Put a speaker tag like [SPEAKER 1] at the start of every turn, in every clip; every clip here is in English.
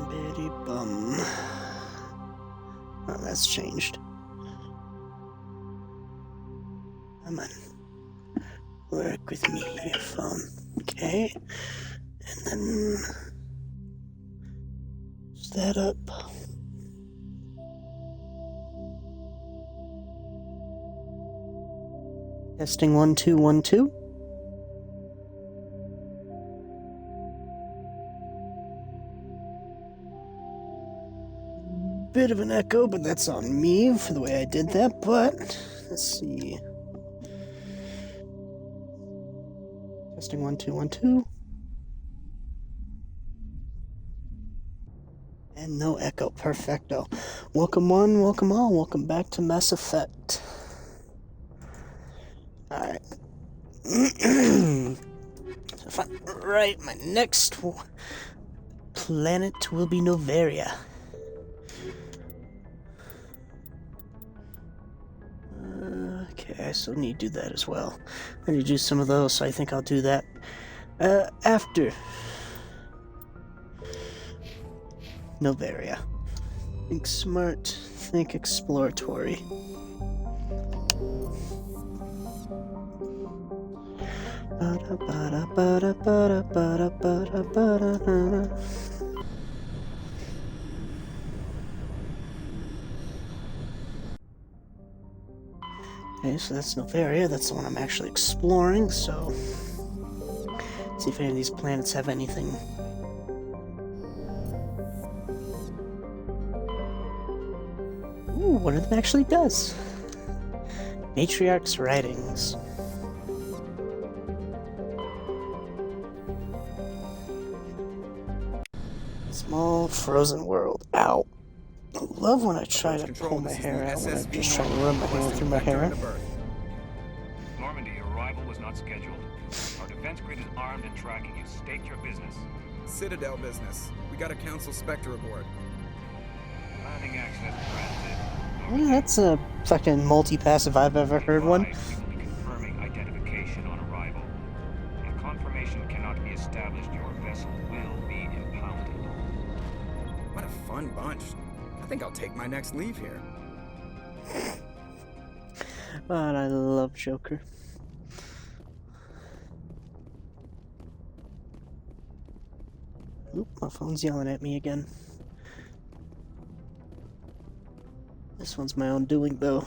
[SPEAKER 1] Bitty bum. Oh, that's changed. Come on. Work with me here, phone. Okay. And then that up. Testing 1 2 1 2. Bit of an echo, but that's on me for the way I did that. But let's see. Testing 1 2 1 2. And no echo. Perfecto. Welcome one, welcome all. Welcome back to Mass Effect. Alright. Right, my next planet will be Noveria. Okay, I still need to do that as well. I need to do some of those, so I think I'll do that after Noveria. Think smart, think exploratory. Okay, so that's Noveria, that's the one I'm actually exploring, so see if any of these planets have anything. Ooh, one of them actually does. Matriarch's Writings. Small frozen world. Ow. I love when I try to pull my hair out when I'm just trying to run my hand through my hair.
[SPEAKER 2] Normandy, your arrival was not scheduled. Our defense grid is armed and tracking you. State your business.
[SPEAKER 3] Citadel business. We got a Council Spectre aboard.
[SPEAKER 2] Landing access granted.
[SPEAKER 1] Yeah, that's a fucking multi-pass if I've ever heard one.
[SPEAKER 2] We will be confirming identification on arrival. If confirmation cannot be established, your vessel will be impounded.
[SPEAKER 3] What a fun bunch. I think I'll take my next leave here.
[SPEAKER 1] God, I love Joker. Oop, my phone's yelling at me again. This one's my own doing, though.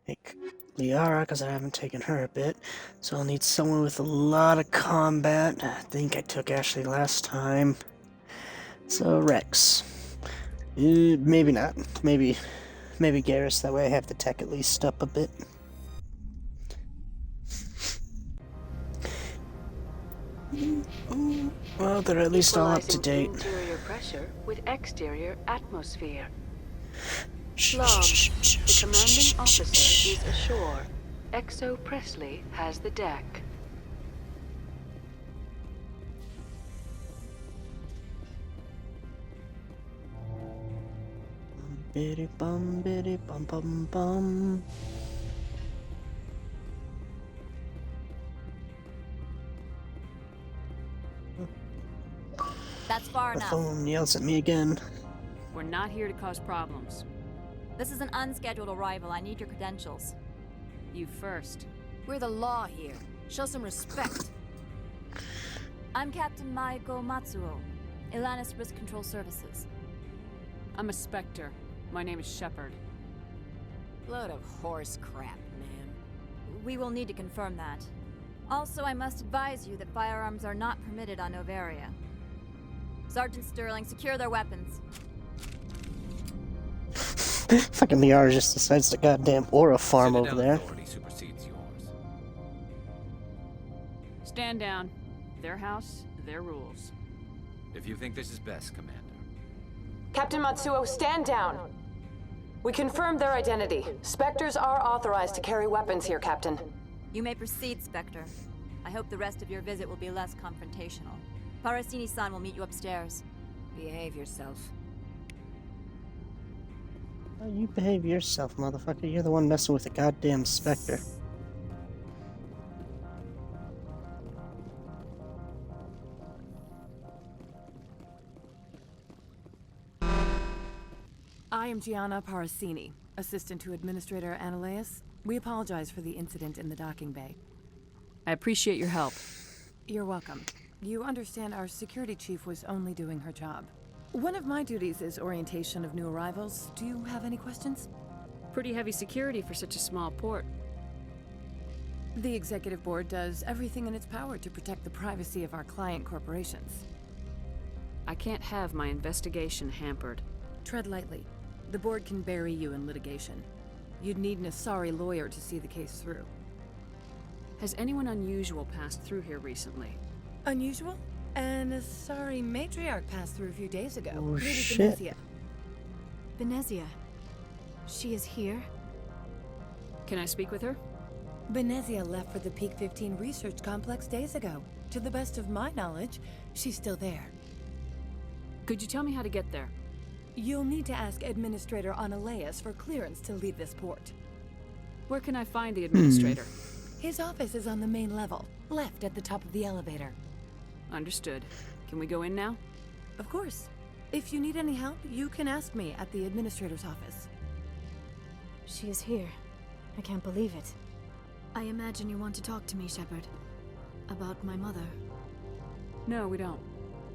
[SPEAKER 1] Take Liara, because I haven't taken her a bit. So I'll need someone with a lot of combat. I think I took Ashley last time. So Rex. Maybe not. Maybe Garrus. That way I have the tech at least up a bit. Well, they're at least all up to date.
[SPEAKER 4] Interior pressure with exterior atmosphere. Log. The commanding officer is ashore. Exo Presley has the deck.
[SPEAKER 1] Biddy bum bum bum.
[SPEAKER 5] That's far
[SPEAKER 1] The
[SPEAKER 5] enough.
[SPEAKER 1] phone yells at me again.
[SPEAKER 6] We're not here to cause problems.
[SPEAKER 5] This is an unscheduled arrival. I need your credentials.
[SPEAKER 6] You first.
[SPEAKER 7] We're the law here. Show some respect.
[SPEAKER 5] I'm Captain Maiko Matsuo, Ilanis Risk Control Services.
[SPEAKER 6] I'm a Spectre. My name is Shepard.
[SPEAKER 7] Load of horse crap, man.
[SPEAKER 5] We will need to confirm that. Also, I must advise you that firearms are not permitted on Noveria. Sergeant Sterling, secure their weapons.
[SPEAKER 1] Fucking Liara just decides to goddamn aura farm over there.
[SPEAKER 2] Supersedes yours.
[SPEAKER 6] Stand down. Their house, their rules.
[SPEAKER 2] If you think this is best, Commander.
[SPEAKER 8] Captain Matsuo, stand down. We confirmed their identity. Spectres are authorized to carry weapons here, Captain.
[SPEAKER 5] You may proceed, Spectre. I hope the rest of your visit will be less confrontational. Parasini-san will meet you upstairs.
[SPEAKER 7] Behave yourself.
[SPEAKER 1] Oh, you behave yourself, motherfucker. You're the one messing with the goddamn Spectre.
[SPEAKER 9] am Gianna Parasini, assistant to Administrator Ananias. We apologize for the incident in the docking bay.
[SPEAKER 6] I appreciate your help.
[SPEAKER 9] You're welcome. You understand our security chief was only doing her job. One of my duties is orientation of new arrivals. Do you have any questions?
[SPEAKER 6] Pretty heavy security for such a small port.
[SPEAKER 9] The executive board does everything in its power to protect the privacy of our client corporations.
[SPEAKER 6] I can't have my investigation hampered.
[SPEAKER 9] Tread lightly. The board can bury you in litigation. You'd need an Asari lawyer to see the case through.
[SPEAKER 6] Has anyone unusual passed through here recently?
[SPEAKER 9] Unusual? An Asari matriarch passed through a few days ago.
[SPEAKER 1] Oh,
[SPEAKER 9] Lady
[SPEAKER 1] shit.
[SPEAKER 9] Benezia.
[SPEAKER 5] Benezia. She is here?
[SPEAKER 6] Can I speak with her?
[SPEAKER 9] Benezia left for the Peak 15 research complex days ago. To the best of my knowledge, she's still there.
[SPEAKER 6] Could you tell me how to get there?
[SPEAKER 9] You'll need to ask Administrator Ananias for clearance to leave this port.
[SPEAKER 6] Where can I find the administrator?
[SPEAKER 9] His office is on the main level, left at the top of the elevator.
[SPEAKER 6] Understood. Can we go in now?
[SPEAKER 9] Of course. If you need any help, you can ask me at the Administrator's office.
[SPEAKER 5] She is here. I can't believe it. I imagine you want to talk to me, Shepard. About my mother.
[SPEAKER 6] No, we don't.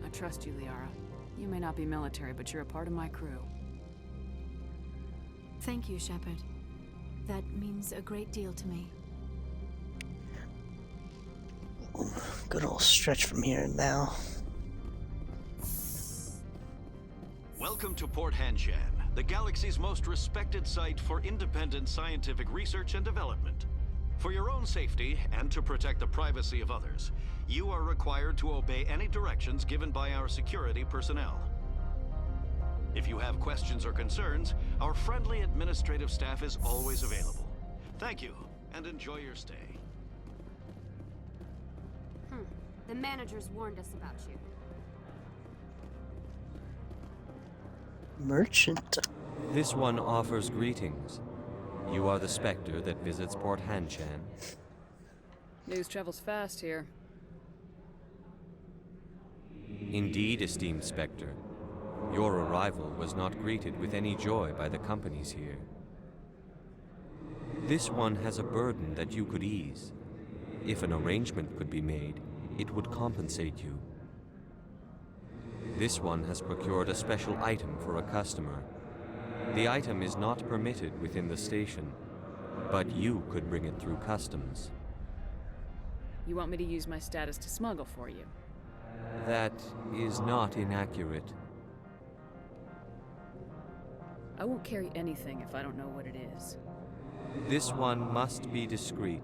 [SPEAKER 6] I trust you, Liara. You may not be military, but you're a part of my crew.
[SPEAKER 5] Thank you, Shepard. That means a great deal to me.
[SPEAKER 1] Good old stretch from here now.
[SPEAKER 10] Welcome to Port Hanshan, the galaxy's most respected site for independent scientific research and development. For your own safety and to protect the privacy of others, you are required to obey any directions given by our security personnel. If you have questions or concerns, our friendly administrative staff is always available. Thank you, and enjoy your stay.
[SPEAKER 11] The managers warned us about you.
[SPEAKER 1] Merchant.
[SPEAKER 12] This one offers greetings. You are the Spectre that visits Port Hanshan.
[SPEAKER 6] News travels fast here.
[SPEAKER 12] Indeed, esteemed Spectre. Your arrival was not greeted with any joy by the companies here. This one has a burden that you could ease. If an arrangement could be made, it would compensate you. This one has procured a special item for a customer. The item is not permitted within the station, but you could bring it through customs.
[SPEAKER 6] You want me to use my status to smuggle for you?
[SPEAKER 12] That is not inaccurate.
[SPEAKER 6] I won't carry anything if I don't know what it is.
[SPEAKER 12] This one must be discreet.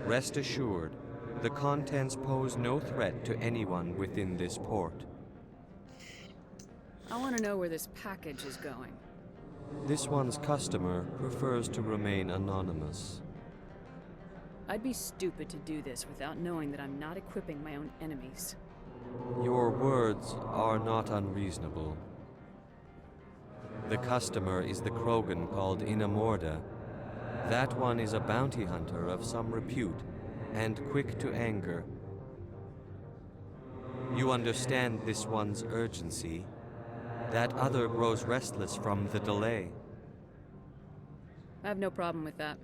[SPEAKER 12] Rest assured, the contents pose no threat to anyone within this port.
[SPEAKER 6] I want to know where this package is going.
[SPEAKER 12] This one's customer prefers to remain anonymous.
[SPEAKER 6] I'd be stupid to do this without knowing that I'm not equipping my own enemies.
[SPEAKER 12] Your words are not unreasonable. The customer is the Krogan called Inamorda. That one is a bounty hunter of some repute, and quick to anger. You understand this one's urgency. That other grows restless from the delay.
[SPEAKER 6] I have no problem with that.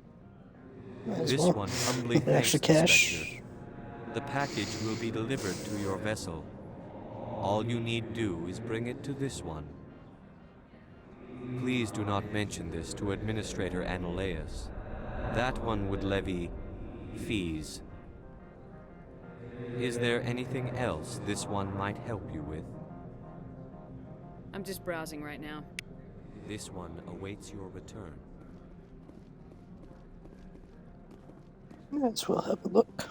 [SPEAKER 12] This one humbly thanks
[SPEAKER 1] Extra
[SPEAKER 12] the
[SPEAKER 1] cash.
[SPEAKER 12] Spectre. The package will be delivered to your vessel. All you need do is bring it to this one. Please do not mention this to Administrator Ananias. That one would levy fees. Is there anything else this one might help you with?
[SPEAKER 6] I'm just browsing right now.
[SPEAKER 12] This one awaits your return.
[SPEAKER 1] Might as well have a look.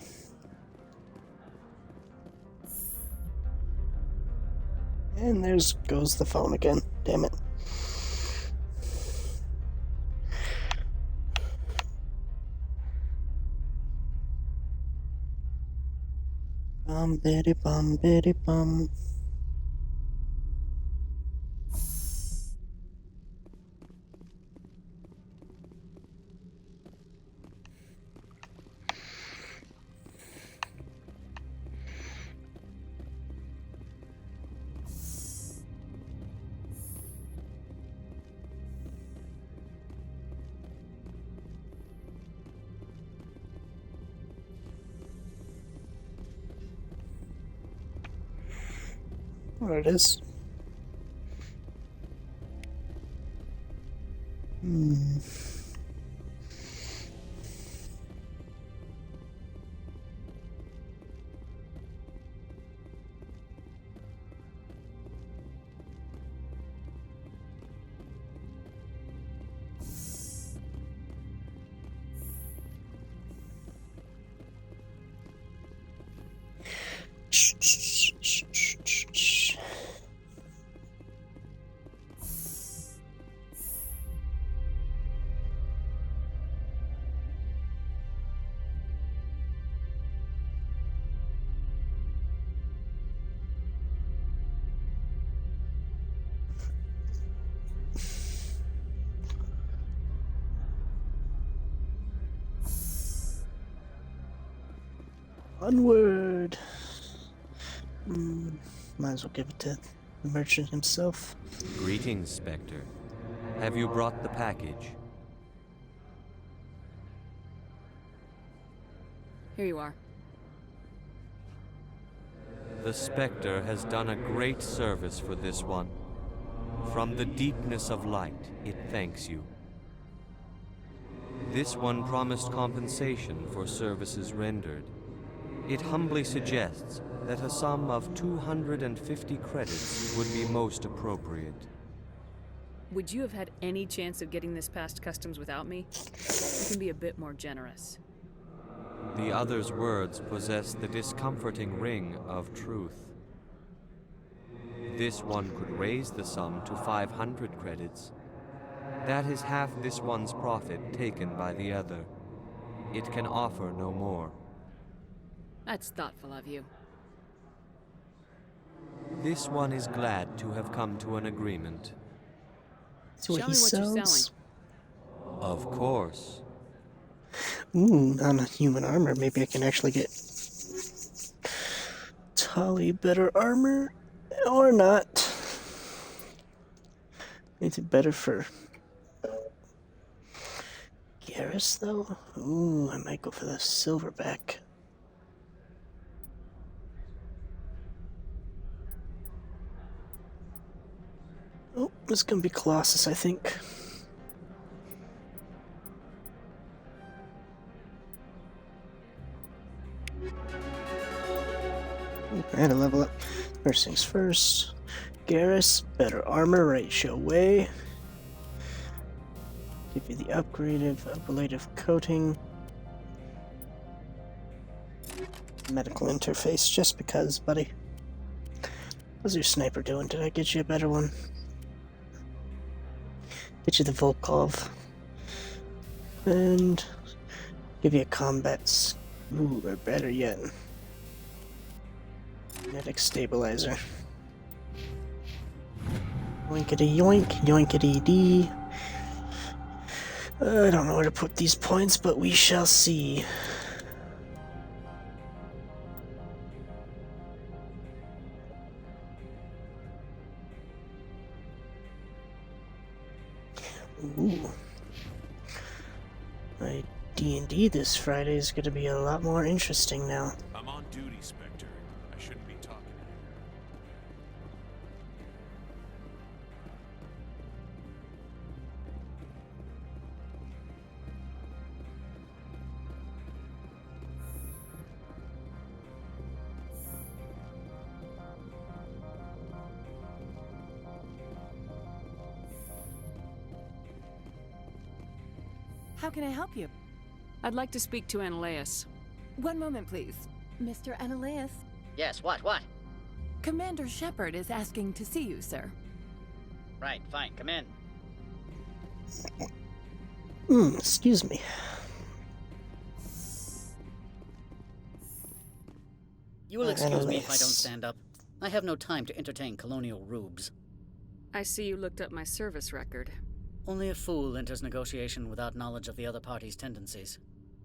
[SPEAKER 1] And there's goes the phone again. Damn it. Bum biddy bum biddy bum. There it is. Onward! Might as well give it to the merchant himself.
[SPEAKER 12] Greetings, Spectre. Have you brought the package?
[SPEAKER 6] Here you are.
[SPEAKER 12] The Spectre has done a great service for this one. From the deepness of light, it thanks you. This one promised compensation for services rendered. It humbly suggests that a sum of 250 credits would be most appropriate.
[SPEAKER 6] Would you have had any chance of getting this past customs without me? You can be a bit more generous.
[SPEAKER 12] The other's words possess the discomforting ring of truth. This one could raise the sum to 500 credits. That is half this one's profit taken by the other. It can offer no more.
[SPEAKER 6] That's thoughtful of you.
[SPEAKER 12] This one is glad to have come to an agreement.
[SPEAKER 1] See what
[SPEAKER 6] Show
[SPEAKER 1] he
[SPEAKER 6] me what you're
[SPEAKER 1] sells?
[SPEAKER 6] selling.
[SPEAKER 12] Of course.
[SPEAKER 1] On a human armor, maybe I can actually get Tali better armor, or not. Anything better for Garrus, though? Ooh, I might go for the silverback. Oh, this is gonna be Colossus, I think. I had to level up. First things first. Garrus, better armor, ratio way. Give you the upgraded ablative coating. Medical interface, just because, buddy. How's your sniper doing? Did I get you a better one? Get you the Volkov. And give you a combat. Ooh, or better yet. Kinetic stabilizer. Yoinkity yoink, yoinkity dee. I don't know where to put these points, but we shall see. Ooh. My D&D this Friday is going to be a lot more interesting now.
[SPEAKER 13] I'm on duty, Spectre. I shouldn't be talking to you.
[SPEAKER 9] How can I help you?
[SPEAKER 6] I'd like to speak to Analeus.
[SPEAKER 9] One moment, please. Mr. Analeus.
[SPEAKER 14] Yes, what?
[SPEAKER 9] Commander Shepard is asking to see you, sir.
[SPEAKER 14] Right, fine, come in.
[SPEAKER 1] Excuse me.
[SPEAKER 14] You will excuse me if I don't stand up. I have no time to entertain colonial rubes.
[SPEAKER 6] I see you looked up my service record.
[SPEAKER 14] Only a fool enters negotiation without knowledge of the other party's tendencies.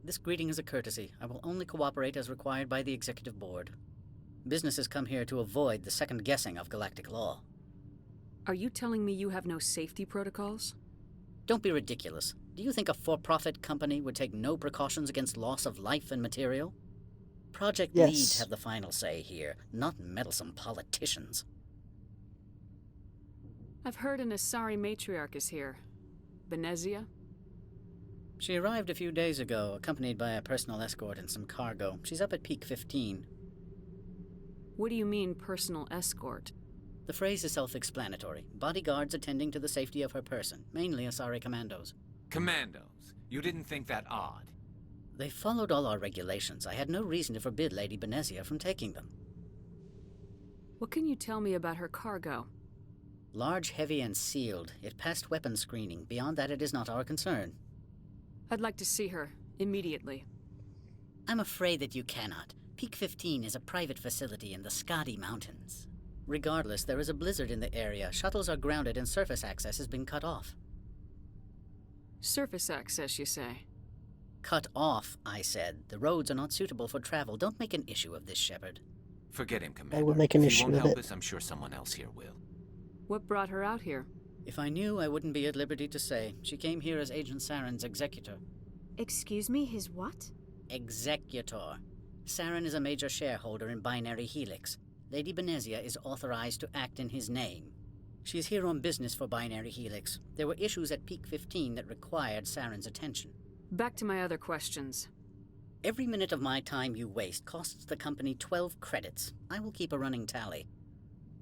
[SPEAKER 14] This greeting is a courtesy. I will only cooperate as required by the Executive Board. Businesses come here to avoid the second guessing of galactic law.
[SPEAKER 6] Are you telling me you have no safety protocols?
[SPEAKER 14] Don't be ridiculous. Do you think a for-profit company would take no precautions against loss of life and material? Project leads have the final say here, not meddlesome politicians.
[SPEAKER 6] I've heard an Asari matriarch is here. Benezia?
[SPEAKER 14] She arrived a few days ago, accompanied by a personal escort and some cargo. She's up at Peak 15.
[SPEAKER 6] What do you mean, personal escort?
[SPEAKER 14] The phrase is self-explanatory. Bodyguards attending to the safety of her person, mainly Asari commandos.
[SPEAKER 15] Commandos? You didn't think that odd?
[SPEAKER 14] They followed all our regulations. I had no reason to forbid Lady Benezia from taking them.
[SPEAKER 6] What can you tell me about her cargo?
[SPEAKER 14] Large, heavy, and sealed. It passed weapons screening. Beyond that, it is not our concern.
[SPEAKER 6] I'd like to see her, immediately.
[SPEAKER 14] I'm afraid that you cannot. Peak 15 is a private facility in the Skadi Mountains. Regardless, there is a blizzard in the area. Shuttles are grounded and surface access has been cut off.
[SPEAKER 6] Surface access, you say?
[SPEAKER 14] Cut off, I said. The roads are not suitable for travel. Don't make an issue of this, Shepard.
[SPEAKER 15] Forget him, Commander.
[SPEAKER 1] I will make an
[SPEAKER 15] if
[SPEAKER 1] issue
[SPEAKER 15] he won't
[SPEAKER 1] of
[SPEAKER 15] help
[SPEAKER 1] it.
[SPEAKER 15] us, I'm sure someone else here will.
[SPEAKER 6] What brought her out here?
[SPEAKER 14] If I knew, I wouldn't be at liberty to say. She came here as Agent Saren's executor.
[SPEAKER 11] Excuse me, his what?
[SPEAKER 14] Executor. Saren is a major shareholder in Binary Helix. Lady Benezia is authorized to act in his name. She's here on business for Binary Helix. There were issues at Peak 15 that required Saren's attention.
[SPEAKER 6] Back to my other questions.
[SPEAKER 14] Every minute of my time you waste costs the company 12 credits. I will keep a running tally.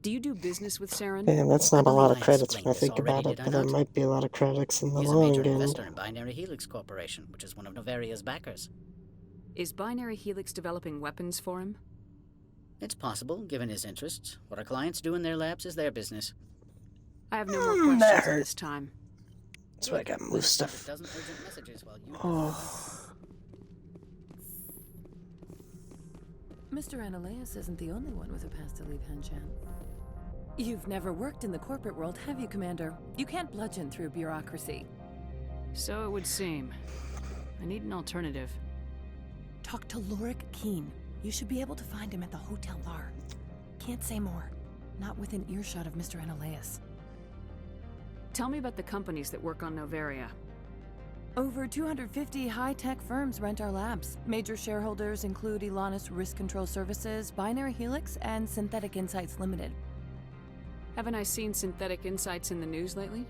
[SPEAKER 6] Do you do business with Saren?
[SPEAKER 1] Damn, that's not a lot of
[SPEAKER 14] I
[SPEAKER 1] credits when I
[SPEAKER 14] explained
[SPEAKER 1] think
[SPEAKER 14] this already,
[SPEAKER 1] about it,
[SPEAKER 14] did I
[SPEAKER 1] but there
[SPEAKER 14] not?
[SPEAKER 1] might be a lot of credits in the
[SPEAKER 14] He's a
[SPEAKER 1] long
[SPEAKER 14] major
[SPEAKER 1] end.
[SPEAKER 14] investor in Binary Helix Corporation, which is one of Noveria's backers.
[SPEAKER 6] Is Binary Helix developing weapons for him?
[SPEAKER 14] It's possible, given his interests. What our clients do in their labs is their business.
[SPEAKER 6] I have no more questions
[SPEAKER 1] that
[SPEAKER 6] at
[SPEAKER 1] hurt.
[SPEAKER 6] this time.
[SPEAKER 1] That's why I gotta move stuff.
[SPEAKER 14] Dozen urgent messages while you...
[SPEAKER 1] Oh.
[SPEAKER 9] Mr. Analeas isn't the only one with a past to leave Hanshan. You've never worked in the corporate world, have you, Commander? You can't bludgeon through bureaucracy.
[SPEAKER 6] So it would seem. I need an alternative.
[SPEAKER 9] Talk to Lorik Keen. You should be able to find him at the hotel bar. Can't say more. Not within earshot of Mr. Analeas.
[SPEAKER 6] Tell me about the companies that work on Noveria.
[SPEAKER 9] Over 250 high-tech firms rent our labs. Major shareholders include Elanis Risk Control Services, Binary Helix, and Synthetic Insights Limited.
[SPEAKER 6] Haven't I seen Synthetic Insights in the news lately?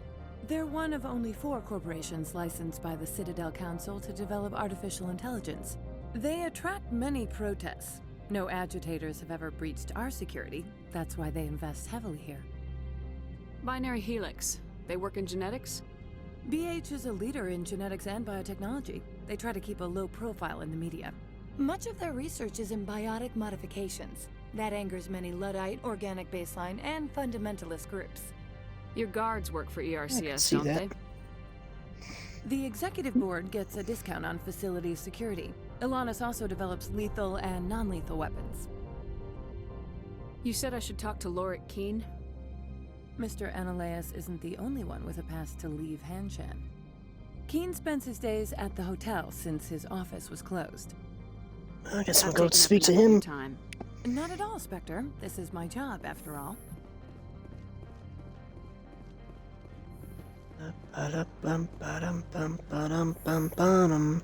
[SPEAKER 9] They're one of only 4 corporations licensed by the Citadel Council to develop artificial intelligence. They attract many protests. No agitators have ever breached our security. That's why they invest heavily here.
[SPEAKER 6] Binary Helix. They work in genetics?
[SPEAKER 9] BH is a leader in genetics and biotechnology. They try to keep a low profile in the media. Much of their research is in biotic modifications. That angers many Luddite, organic baseline, and fundamentalist groups.
[SPEAKER 6] Your guards work for ERCS,
[SPEAKER 1] see
[SPEAKER 6] don't
[SPEAKER 1] that.
[SPEAKER 6] they?
[SPEAKER 9] The executive board gets a discount on facility security. Elanis also develops lethal and non-lethal weapons.
[SPEAKER 6] You said I should talk to Lorik Keen?
[SPEAKER 9] Mr. Analeas isn't the only one with a past to leave Hanshan. Keen spends his days at the hotel since his office was closed.
[SPEAKER 1] I guess we'll
[SPEAKER 6] I've
[SPEAKER 1] go
[SPEAKER 6] taken up
[SPEAKER 1] speak to
[SPEAKER 6] enough of your
[SPEAKER 1] him.
[SPEAKER 6] time.
[SPEAKER 9] Not at all, Spectre. This is my job, after all.
[SPEAKER 1] Ba-da-bum, ba-dum, bum, ba-dum, bum, ba-dum.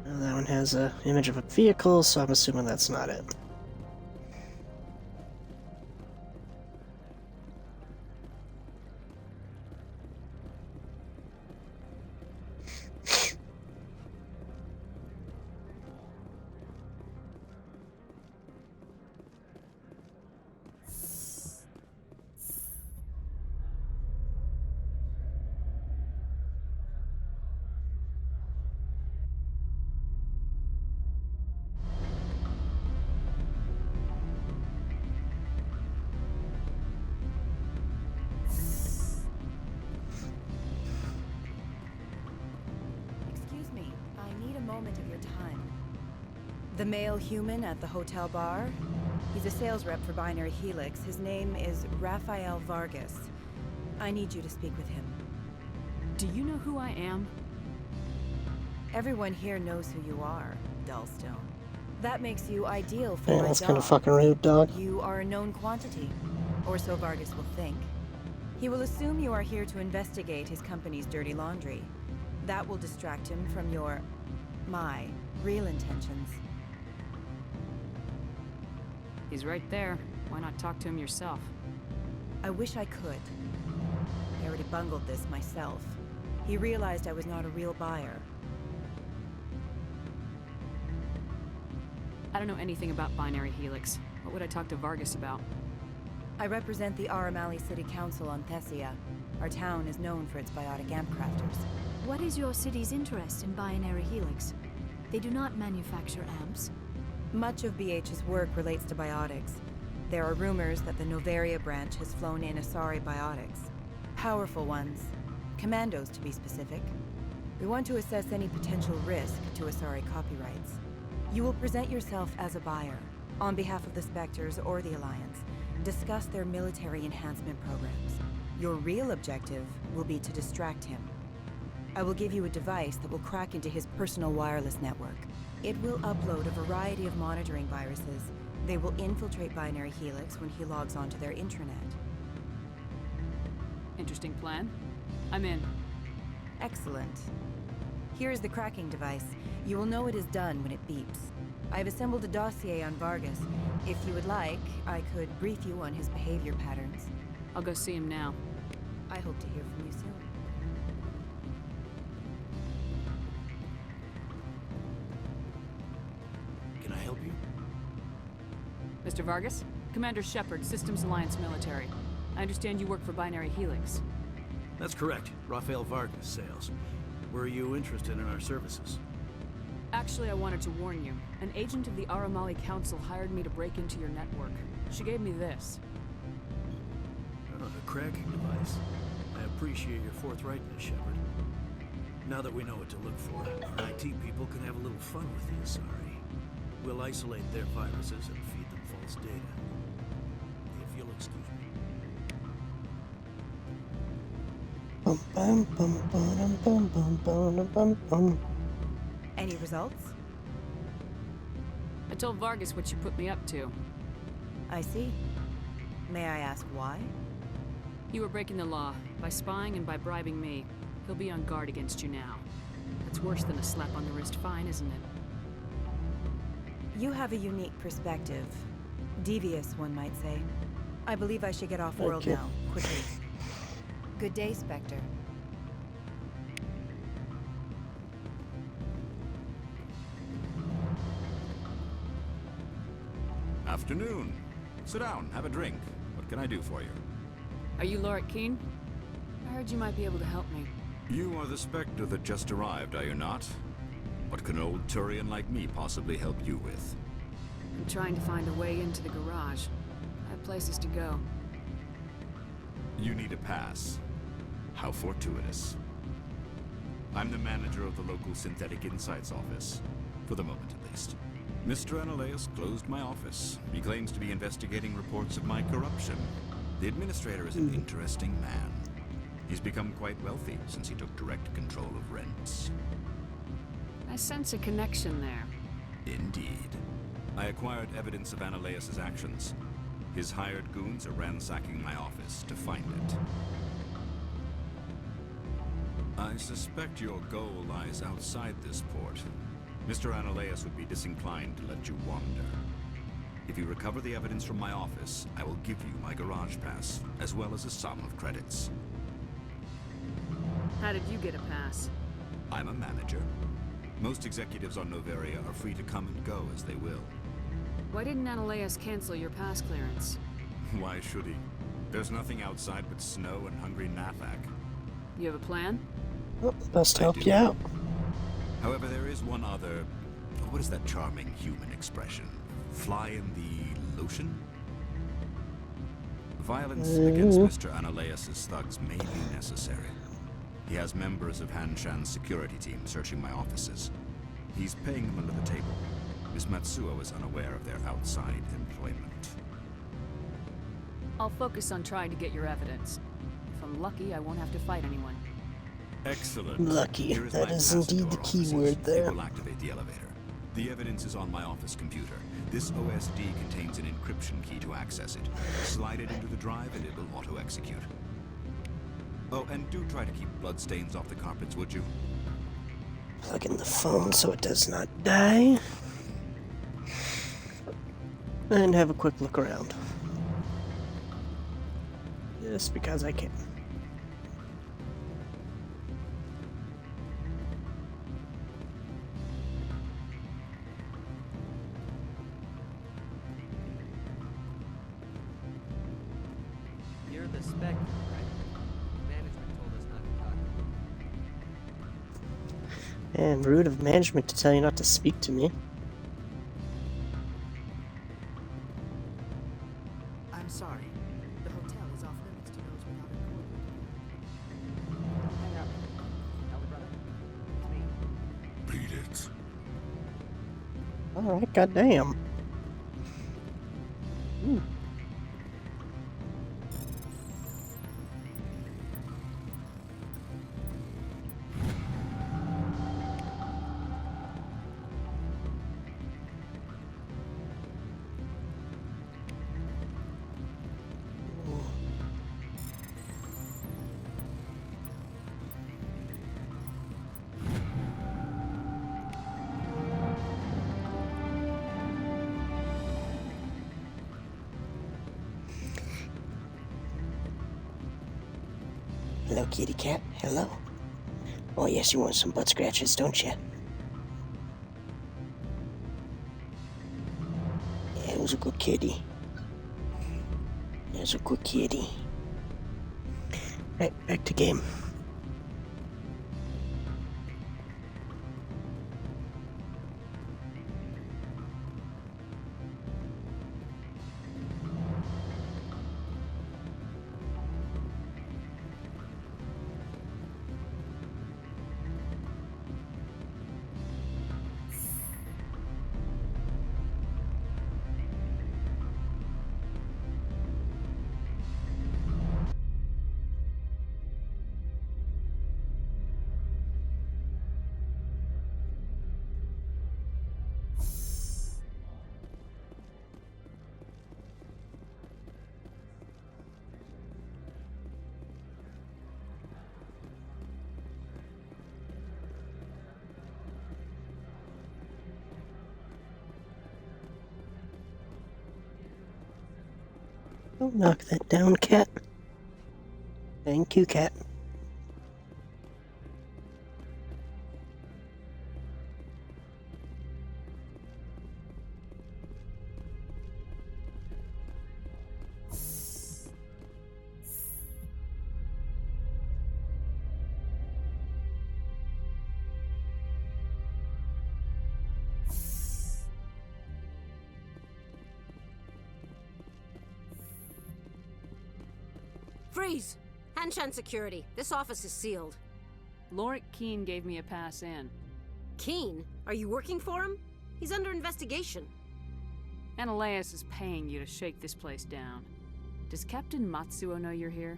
[SPEAKER 1] Now that one has an image of a vehicle, so I'm assuming that's not it.
[SPEAKER 16] Excuse me, I need a moment of your time. The male human at the hotel bar? He's a sales rep for Binary Helix. His name is Rafael Vargas. I need you to speak with him.
[SPEAKER 6] Do you know who I am?
[SPEAKER 16] Everyone here knows who you are, Dullstone. That makes you ideal for
[SPEAKER 1] Man,
[SPEAKER 16] my
[SPEAKER 1] that's
[SPEAKER 16] job.
[SPEAKER 1] kind of fucking rude, dog.
[SPEAKER 16] You are a known quantity, or so Vargas will think. He will assume you are here to investigate his company's dirty laundry. That will distract him from my real intentions.
[SPEAKER 6] He's right there. Why not talk to him yourself?
[SPEAKER 16] I wish I could. I already bungled this myself. He realized I was not a real buyer.
[SPEAKER 6] I don't know anything about binary helix. What would I talk to Vargas about?
[SPEAKER 16] I represent the Aramali City Council on Thessia. Our town is known for its biotic amp crafters.
[SPEAKER 11] What is your city's interest in binary helix? They do not manufacture amps.
[SPEAKER 16] Much of BH's work relates to biotics. There are rumors that the Noveria branch has flown in Asari biotics. Powerful ones. Commandos, to be specific. We want to assess any potential risk to Asari copyrights. You will present yourself as a buyer, on behalf of the Spectres or the Alliance. Discuss their military enhancement programs. Your real objective will be to distract him. I will give you a device that will crack into his personal wireless network. It will upload a variety of monitoring viruses. They will infiltrate Binary Helix when he logs onto their intranet.
[SPEAKER 6] Interesting plan. I'm in.
[SPEAKER 16] Excellent. Here is the cracking device. You will know it is done when it beeps. I've assembled a dossier on Vargas. If you would like, I could brief you on his behavior patterns.
[SPEAKER 6] I'll go see him now.
[SPEAKER 16] I hope to hear from you soon.
[SPEAKER 13] Can I help you?
[SPEAKER 6] Mr. Vargas? Commander Shepard, Systems Alliance Military. I understand you work for Binary Helix.
[SPEAKER 13] That's correct. Rafael Vargas, sales. Were you interested in our services?
[SPEAKER 6] Actually, I wanted to warn you. An agent of the Aramali Council hired me to break into your network. She gave me this.
[SPEAKER 13] Oh, the cracking device. I appreciate your forthrightness, Shepard. Now that we know what to look for, our IT people can have a little fun with the Asari. We'll isolate their viruses and feed them false data. If you'll excuse me.
[SPEAKER 1] Bum, bum, bum, bum, bum, bum, bum, bum, bum.
[SPEAKER 16] Any results?
[SPEAKER 6] I told Vargas what you put me up to.
[SPEAKER 16] I see. May I ask why?
[SPEAKER 6] You were breaking the law, by spying and by bribing me. He'll be on guard against you now. That's worse than a slap on the wrist fine, isn't it?
[SPEAKER 16] You have a unique perspective. Devious, one might say. I believe I should get off-world now, quickly. Good day, Spectre.
[SPEAKER 17] Afternoon. Sit down, have a drink. What can I do for you?
[SPEAKER 6] Are you Lorik Keen? I heard you might be able to help me.
[SPEAKER 17] You are the Spectre that just arrived, are you not? What can an old Turian like me possibly help you with?
[SPEAKER 6] I'm trying to find a way into the garage. I have places to go.
[SPEAKER 17] You need a pass. How fortuitous. I'm the manager of the local Synthetic Insights office. For the moment, at least. Mr. Analeus closed my office. He claims to be investigating reports of my corruption. The administrator is an interesting man. He's become quite wealthy since he took direct control of rents.
[SPEAKER 6] I sense a connection there.
[SPEAKER 17] Indeed. I acquired evidence of Analeus' actions. His hired goons are ransacking my office to find it. I suspect your goal lies outside this port. Mr. Analeus would be disinclined to let you wander. If you recover the evidence from my office, I will give you my garage pass, as well as a sum of credits.
[SPEAKER 6] How did you get a pass?
[SPEAKER 17] I'm a manager. Most executives on Noveria are free to come and go as they will.
[SPEAKER 6] Why didn't Analeus cancel your pass clearance?
[SPEAKER 17] Why should he? There's nothing outside but snow and hungry Nathak.
[SPEAKER 6] You have a plan?
[SPEAKER 1] Oh, best help you out.
[SPEAKER 17] However, there is one other... What is that charming human expression? Fly in the lotion? Violence against Mr. Analeus' thugs may be necessary. He has members of Hanshan's security team searching my offices. He's paying them under the table. Miss Matsuo is unaware of their outside employment.
[SPEAKER 6] I'll focus on trying to get your evidence. If I'm lucky, I won't have to fight anyone.
[SPEAKER 17] Excellent.
[SPEAKER 1] Lucky. That is indeed the key word there.
[SPEAKER 17] It will activate the elevator. The evidence is on my office computer. This OSD contains an encryption key to access it. Slide it into the drive and it will auto-execute. Oh, and do try to keep bloodstains off the carpets, would you?
[SPEAKER 1] Plug in the phone so it does not die. and have a quick look around. Just because I can.
[SPEAKER 12] You're the Spectre, right? Management told us not to talk to you.
[SPEAKER 1] And rude of management to tell you not to speak to me.
[SPEAKER 11] I'm sorry. The hotel is off limits to those without a code.
[SPEAKER 18] Don't hang up. Elder brother, it's me.
[SPEAKER 17] Beat it.
[SPEAKER 1] Alright, goddamn. Ooh. Hello, kitty cat. Hello. Oh, yes, you want some butt scratches, don't you? Yeah, it was a good kitty. It was a good kitty. Right, back to game. Don't knock that down, cat. Thank you, cat.
[SPEAKER 19] Freeze! Hanshan security. This office is sealed.
[SPEAKER 6] Lorik Keene gave me a pass in.
[SPEAKER 19] Keene? Are you working for him? He's under investigation.
[SPEAKER 6] Ananias is paying you to shake this place down. Does Captain Matsuo know you're here?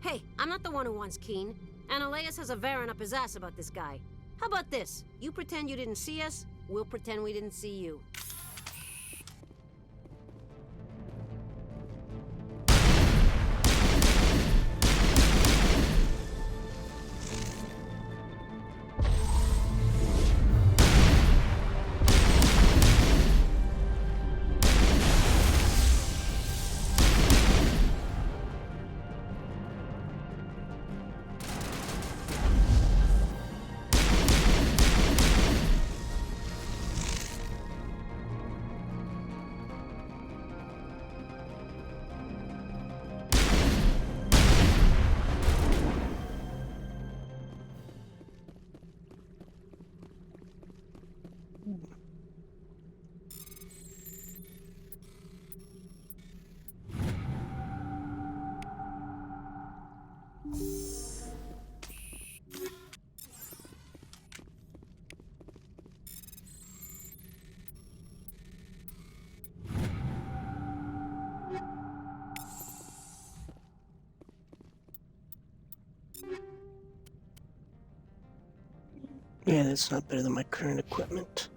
[SPEAKER 19] Hey, I'm not the one who wants Keene. Ananias has a Varen up his ass about this guy. How about this? You pretend you didn't see us, we'll pretend we didn't see you.
[SPEAKER 1] Yeah, that's not better than my current equipment.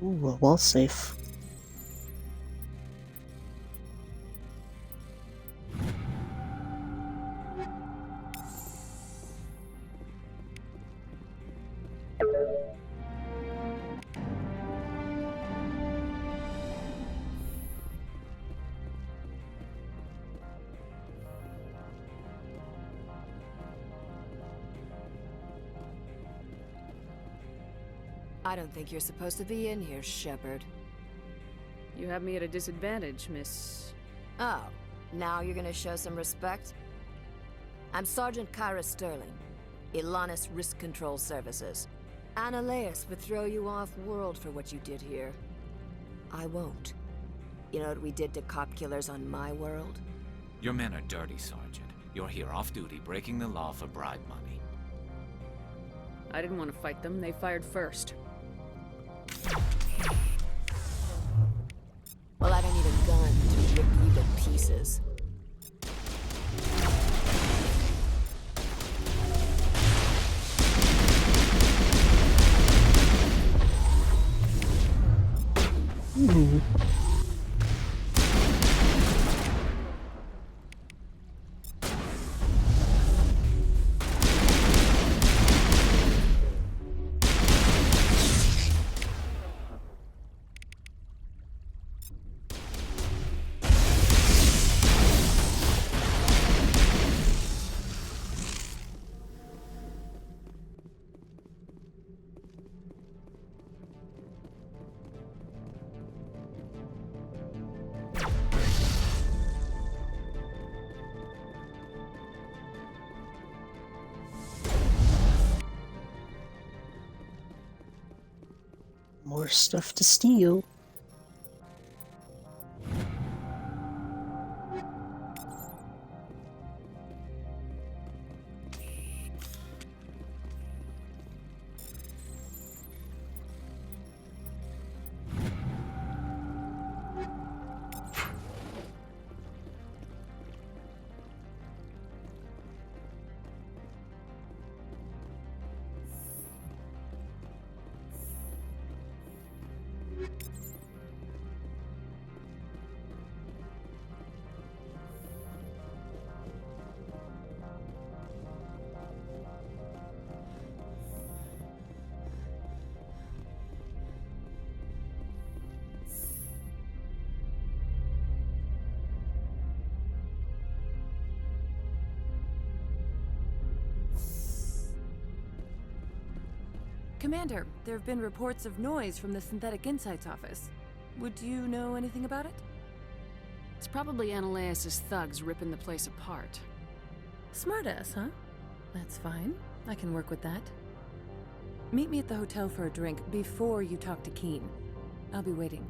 [SPEAKER 1] Ooh, a wall safe.
[SPEAKER 11] I don't think you're supposed to be in here, Shepard.
[SPEAKER 6] You have me at a disadvantage, Miss...
[SPEAKER 11] Oh, now you're gonna show some respect? I'm Sergeant Kyra Sterling, Ilanis Risk Control Services. Annaleus would throw you off-world for what you did here. I won't. You know what we did to cop killers on my world?
[SPEAKER 15] Your men are dirty, Sergeant. You're here off-duty, breaking the law for bribe money.
[SPEAKER 6] I didn't want to fight them. They fired first.
[SPEAKER 11] Well, I don't need a gun to rip you to pieces.
[SPEAKER 1] Ooh. More stuff to steal.
[SPEAKER 9] Commander, there have been reports of noise from the Synthetic Insights office. Would you know anything about it?
[SPEAKER 6] It's probably Annaleus' thugs ripping the place apart.
[SPEAKER 9] Smartass, huh? That's fine. I can work with that. Meet me at the hotel for a drink before you talk to Keen. I'll be waiting.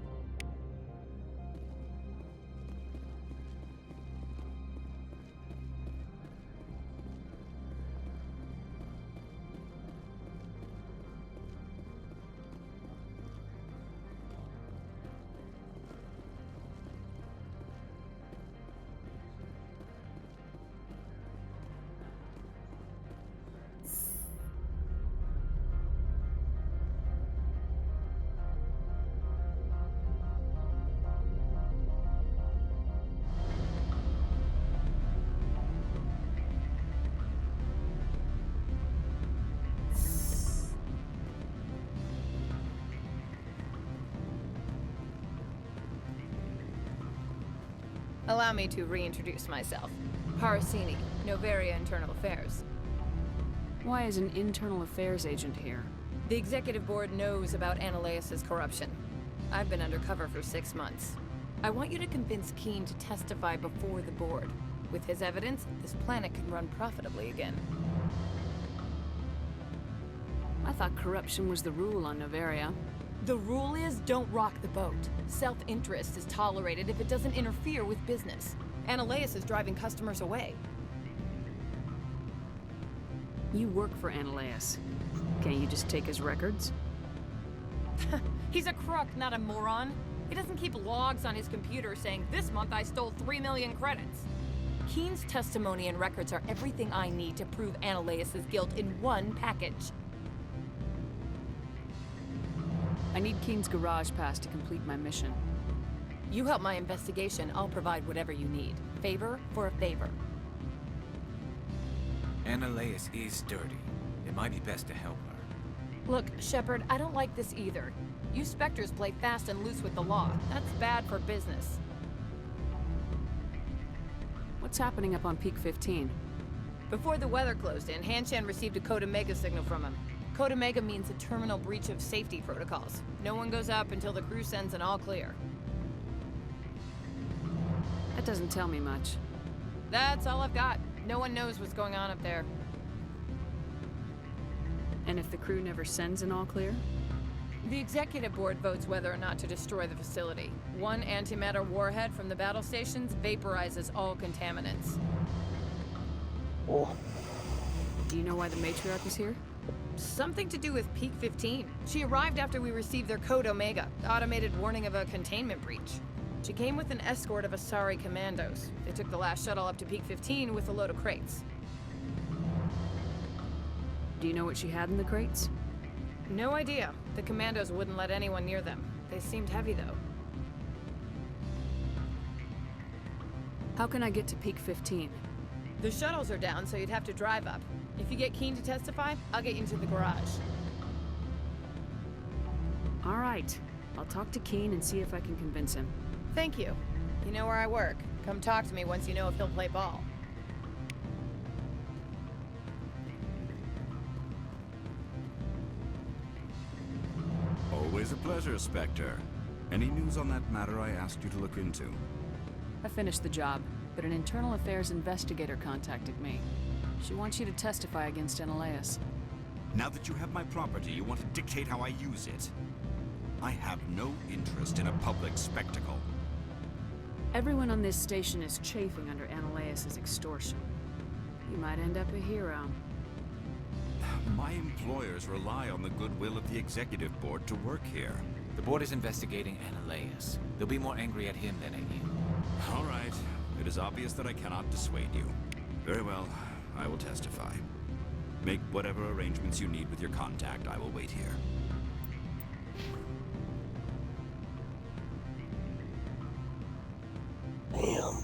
[SPEAKER 20] Allow me to reintroduce myself. Parasini, Noveria Internal Affairs.
[SPEAKER 6] Why is an internal affairs agent here?
[SPEAKER 20] The executive board knows about Annaleus' corruption. I've been undercover for 6 months. I want you to convince Keen to testify before the board. With his evidence, this planet can run profitably again.
[SPEAKER 6] I thought corruption was the rule on Noveria.
[SPEAKER 20] The rule is, don't rock the boat. Self-interest is tolerated if it doesn't interfere with business. Annaleus is driving customers away.
[SPEAKER 6] You work for Annaleus. Can't you just take his records?
[SPEAKER 20] He's a crook, not a moron. He doesn't keep logs on his computer saying, this month I stole 3 million credits. Keen's testimony and records are everything I need to prove Annaleus' guilt in one package.
[SPEAKER 6] I need Keen's garage pass to complete my mission.
[SPEAKER 20] You help my investigation, I'll provide whatever you need. Favor for a favor.
[SPEAKER 15] Annaleas is dirty. It might be best to help her.
[SPEAKER 20] Look, Shepard, I don't like this either. You Spectres play fast and loose with the law. That's bad for business.
[SPEAKER 6] What's happening up on Peak 15?
[SPEAKER 20] Before the weather closed in, Hanshan received a Code Omega signal from him. Code Omega means a terminal breach of safety protocols. No one goes up until the crew sends an all clear.
[SPEAKER 6] That doesn't tell me much.
[SPEAKER 20] That's all I've got. No one knows what's going on up there.
[SPEAKER 6] And if the crew never sends an all clear?
[SPEAKER 20] The executive board votes whether or not to destroy the facility. One antimatter warhead from the battle stations vaporizes all contaminants.
[SPEAKER 1] Oh.
[SPEAKER 6] Do you know why the matriarch is here?
[SPEAKER 20] Something to do with Peak 15. She arrived after we received their Code Omega, automated warning of a containment breach. She came with an escort of Asari commandos. They took the last shuttle up to Peak 15 with a load of crates.
[SPEAKER 6] Do you know what she had in the crates?
[SPEAKER 20] No idea. The commandos wouldn't let anyone near them. They seemed heavy, though.
[SPEAKER 6] How can I get to Peak 15?
[SPEAKER 20] The shuttles are down, so you'd have to drive up. If you get Keen to testify, I'll get you into the garage.
[SPEAKER 6] All right. I'll talk to Keen and see if I can convince him.
[SPEAKER 20] Thank you. You know where I work. Come talk to me once you know if he'll play ball.
[SPEAKER 17] Always a pleasure, Spectre. Any news on that matter I asked you to look into?
[SPEAKER 6] I finished the job, but an internal affairs investigator contacted me. She wants you to testify against Annaleas.
[SPEAKER 17] Now that you have my property, you want to dictate how I use it. I have no interest in a public spectacle.
[SPEAKER 6] Everyone on this station is chafing under Annaleas' extortion. You might end up a hero.
[SPEAKER 17] My employers rely on the goodwill of the executive board to work here.
[SPEAKER 15] The board is investigating Annaleas. They'll be more angry at him than at you.
[SPEAKER 17] All right. It is obvious that I cannot dissuade you. Very well. I will testify. Make whatever arrangements you need with your contact. I will wait here.
[SPEAKER 1] Damn.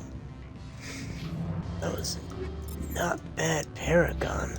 [SPEAKER 1] That was not bad, Paragon.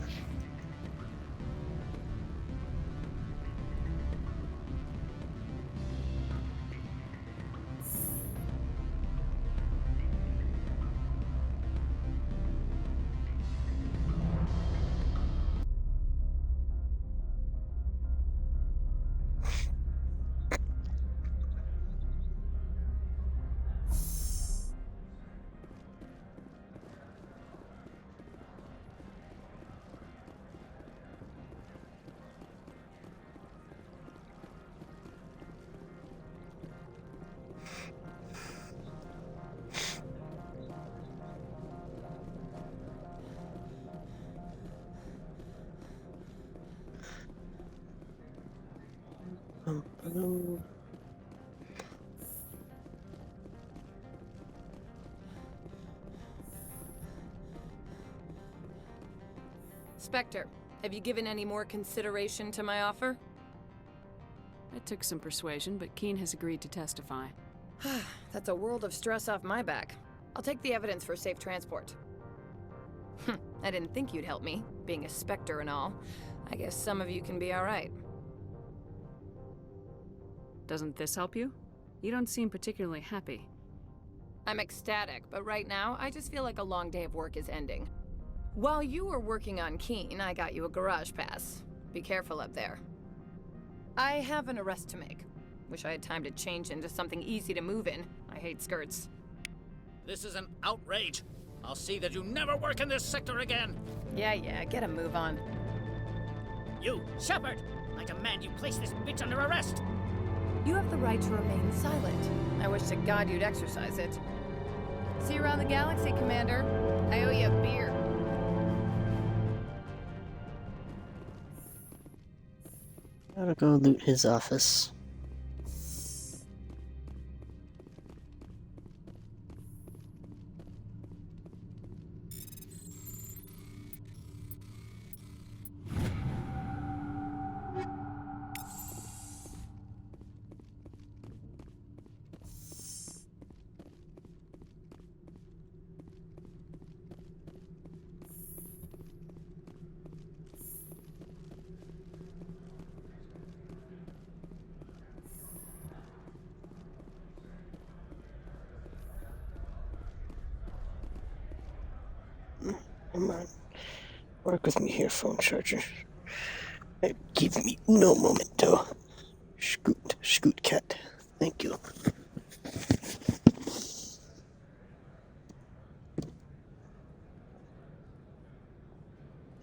[SPEAKER 20] Spectre, have you given any more consideration to my offer?
[SPEAKER 6] It took some persuasion, but Keen has agreed to testify.
[SPEAKER 20] That's a world of stress off my back. I'll take the evidence for safe transport. I didn't think you'd help me, being a Spectre and all. I guess some of you can be alright.
[SPEAKER 6] Doesn't this help you? You don't seem particularly happy.
[SPEAKER 20] I'm ecstatic, but right now, I just feel like a long day of work is ending. While you were working on Keen, I got you a garage pass. Be careful up there. I have an arrest to make. Wish I had time to change into something easy to move in. I hate skirts.
[SPEAKER 14] This is an outrage. I'll see that you never work in this sector again.
[SPEAKER 20] Yeah, get a move on.
[SPEAKER 14] You, Shepard! I demand you place this bitch under arrest!
[SPEAKER 20] You have the right to remain silent. I wish to God you'd exercise it. See you around the galaxy, Commander. I owe you a beer.
[SPEAKER 1] Gotta go loot his office. Work with me here, phone charger. Give me no momento. Scoot cat. Thank you.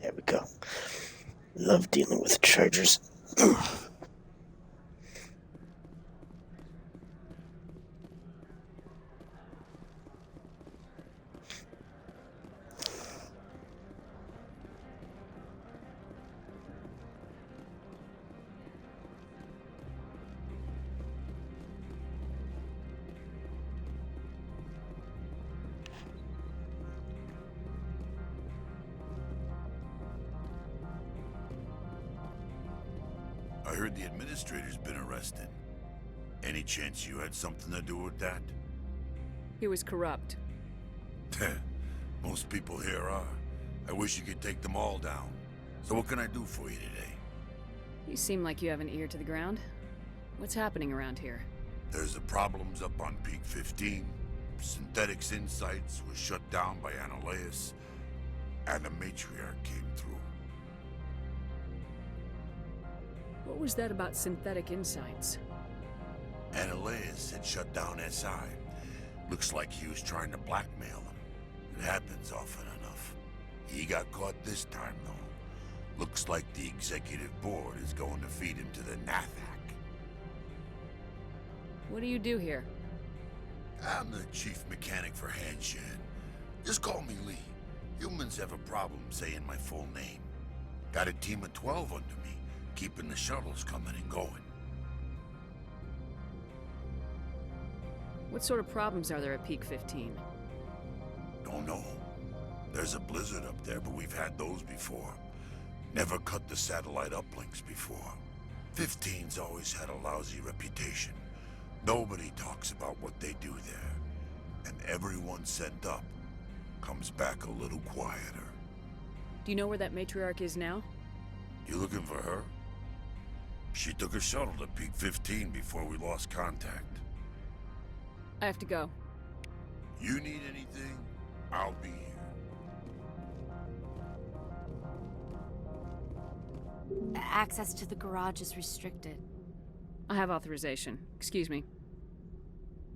[SPEAKER 1] There we go. Love dealing with chargers.
[SPEAKER 21] I heard the administrator's been arrested. Any chance you had something to do with that?
[SPEAKER 6] He was corrupt.
[SPEAKER 21] Most people here are. I wish you could take them all down. So what can I do for you today?
[SPEAKER 6] You seem like you have an ear to the ground. What's happening around here?
[SPEAKER 21] There's the problems up on Peak 15. Synthetics Insights was shut down by Analeas. And the matriarch came through.
[SPEAKER 6] What was that about Synthetic Insights?
[SPEAKER 21] Analeas had shut down SI. Looks like he was trying to blackmail them. It happens often enough. He got caught this time, though. Looks like the executive board is going to feed him to the Nathak.
[SPEAKER 6] What do you do here?
[SPEAKER 21] I'm the chief mechanic for Hanshan. Just call me Lee. Humans have a problem saying my full name. Got a team of 12 under me, keeping the shuttles coming and going.
[SPEAKER 6] What sort of problems are there at Peak 15?
[SPEAKER 21] Don't know. There's a blizzard up there, but we've had those before. Never cut the satellite uplinks before. 15's always had a lousy reputation. Nobody talks about what they do there. And everyone sent up comes back a little quieter.
[SPEAKER 6] Do you know where that matriarch is now?
[SPEAKER 21] You looking for her? She took a shuttle to Peak 15 before we lost contact.
[SPEAKER 6] I have to go.
[SPEAKER 21] You need anything? I'll be here.
[SPEAKER 5] Access to the garage is restricted.
[SPEAKER 6] I have authorization. Excuse me.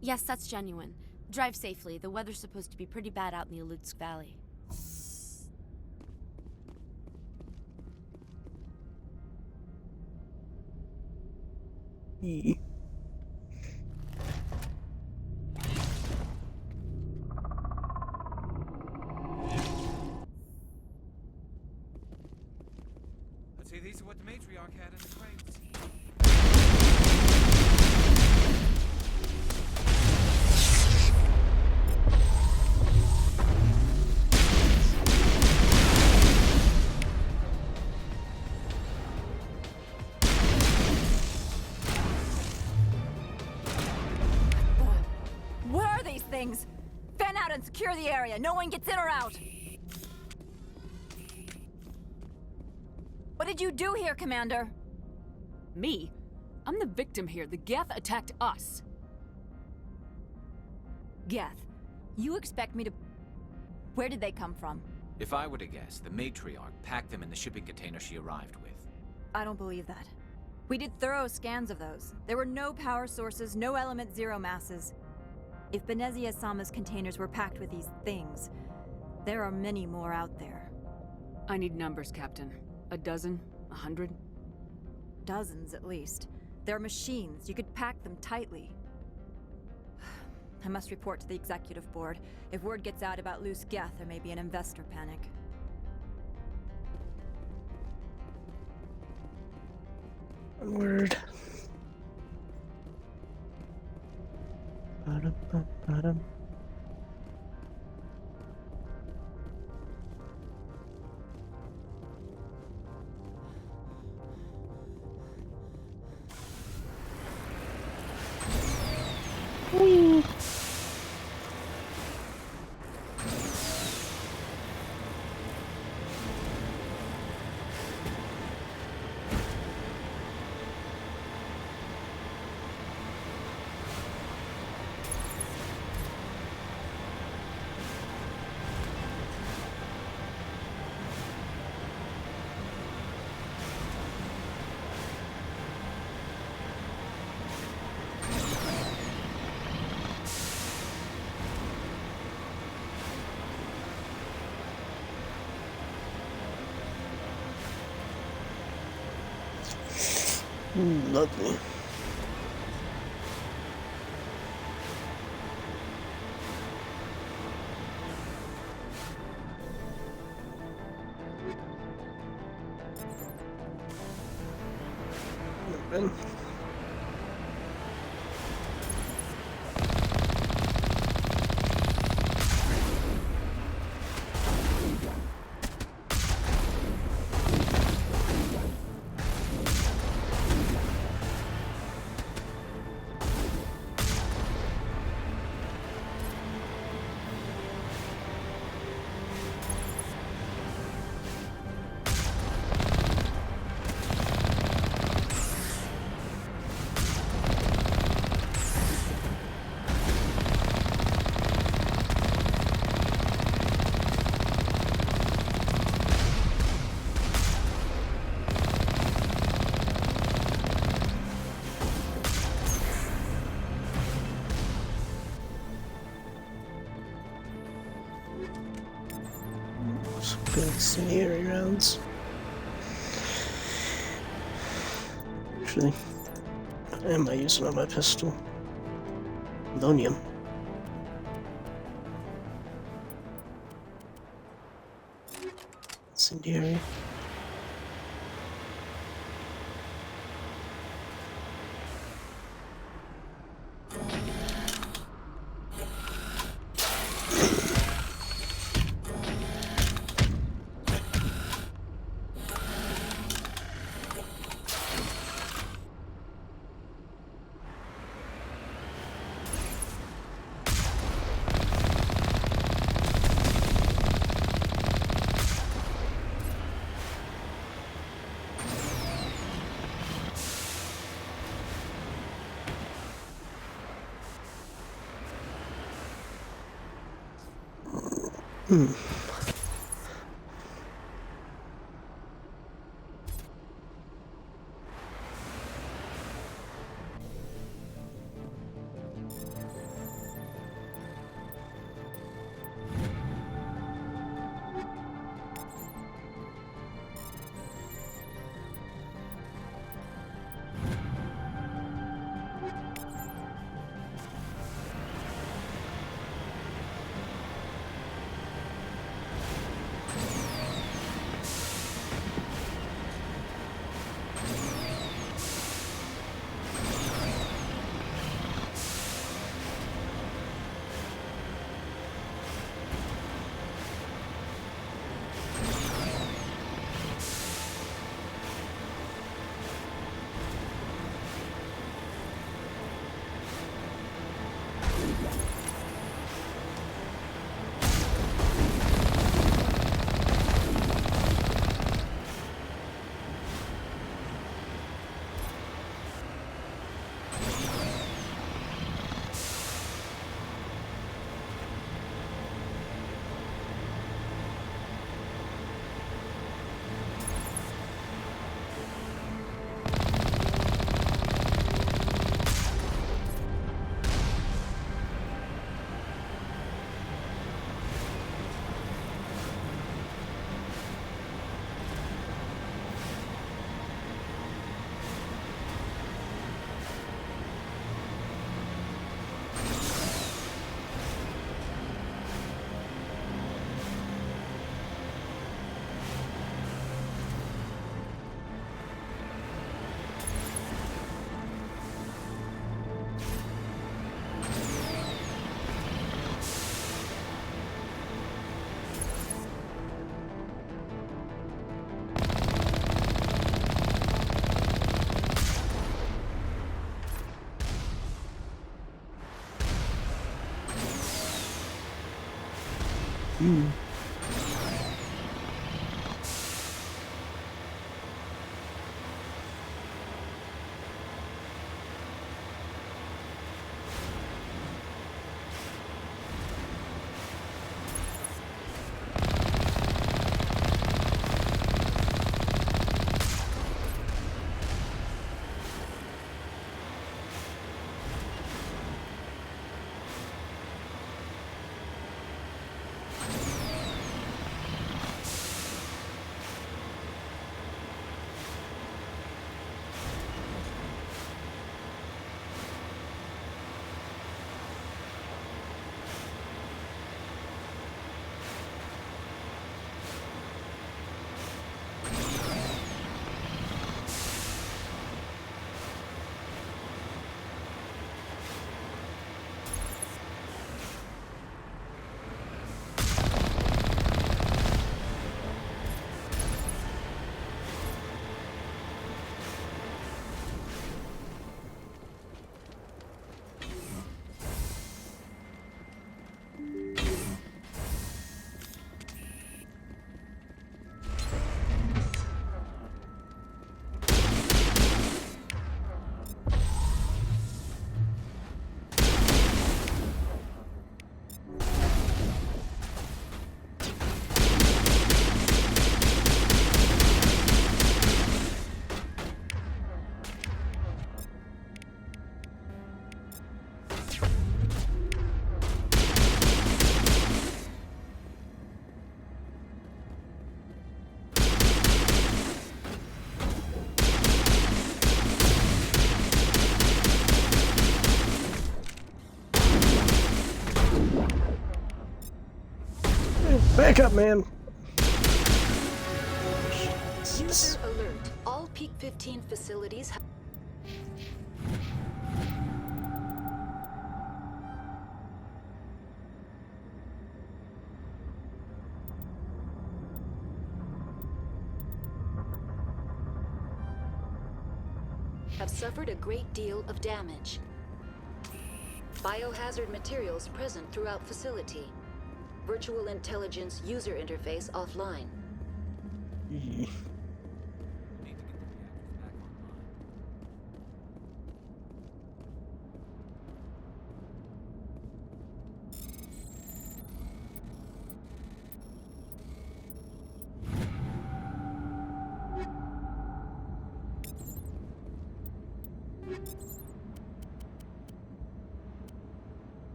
[SPEAKER 5] Yes, that's genuine. Drive safely. The weather's supposed to be pretty bad out in the Alutsk Valley.
[SPEAKER 18] I'd say these are what the matriarch had in the crates.
[SPEAKER 5] Where are these things? Fan out and secure the area. No one gets in or out. What did you do here, Commander?
[SPEAKER 6] Me? I'm the victim here. The Geth attacked us.
[SPEAKER 5] Geth, you expect me to... Where did they come from?
[SPEAKER 15] If I were to guess, the matriarch packed them in the shipping container she arrived with.
[SPEAKER 5] I don't believe that. We did thorough scans of those. There were no power sources, no element zero masses. If Benezia-sama's containers were packed with these things, there are many more out there.
[SPEAKER 6] I need numbers, Captain. A dozen? 100?
[SPEAKER 5] Dozens, at least. They're machines. You could pack them tightly. I must report to the executive board. If word gets out about loose Geth, there may be an investor panic.
[SPEAKER 1] Word. Bottom. Whee! Lovely. Open. Good incendiary rounds. Actually, what am I using on my pistol? Ammonium. Incendiary. Back up, man.
[SPEAKER 4] User alert. All Peak 15 facilities have suffered a great deal of damage. Biohazard materials present throughout facility. Virtual intelligence user interface offline.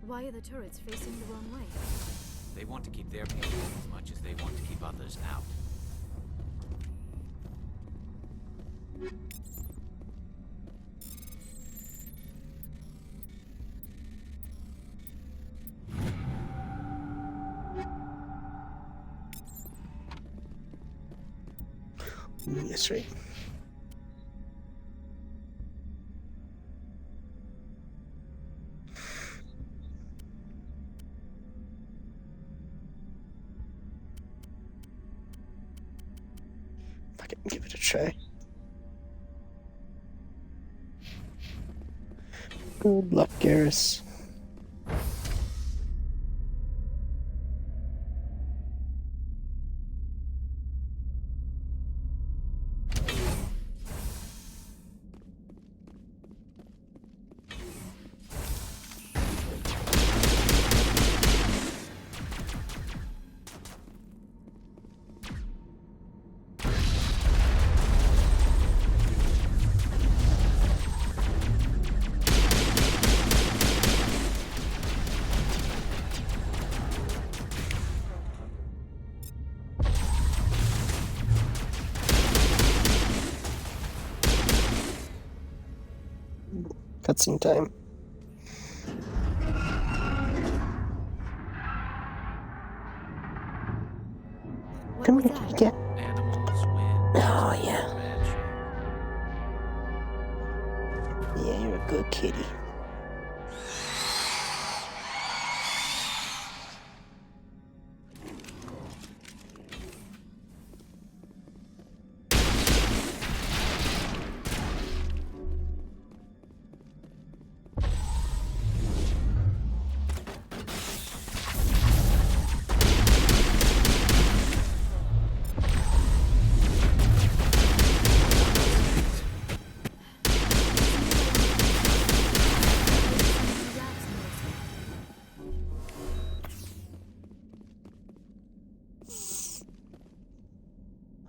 [SPEAKER 4] Why are the turrets facing the wrong way?
[SPEAKER 15] They want to keep their people in as much as they want to keep others out.
[SPEAKER 1] That's right. Fucking give it a try. Good luck, Garrus. Cutscene time. Come here, kitty cat. Oh, yeah. Yeah, you're a good kitty.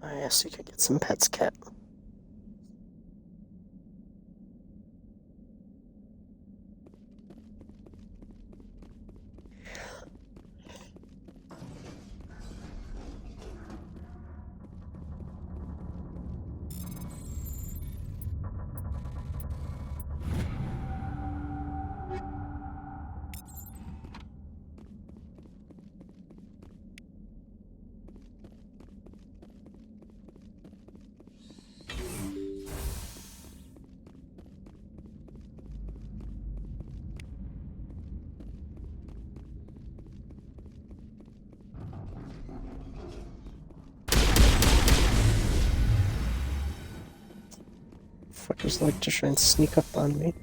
[SPEAKER 1] Oh, yes, you could get some pets, cat. Fuckers like to try and sneak up on me.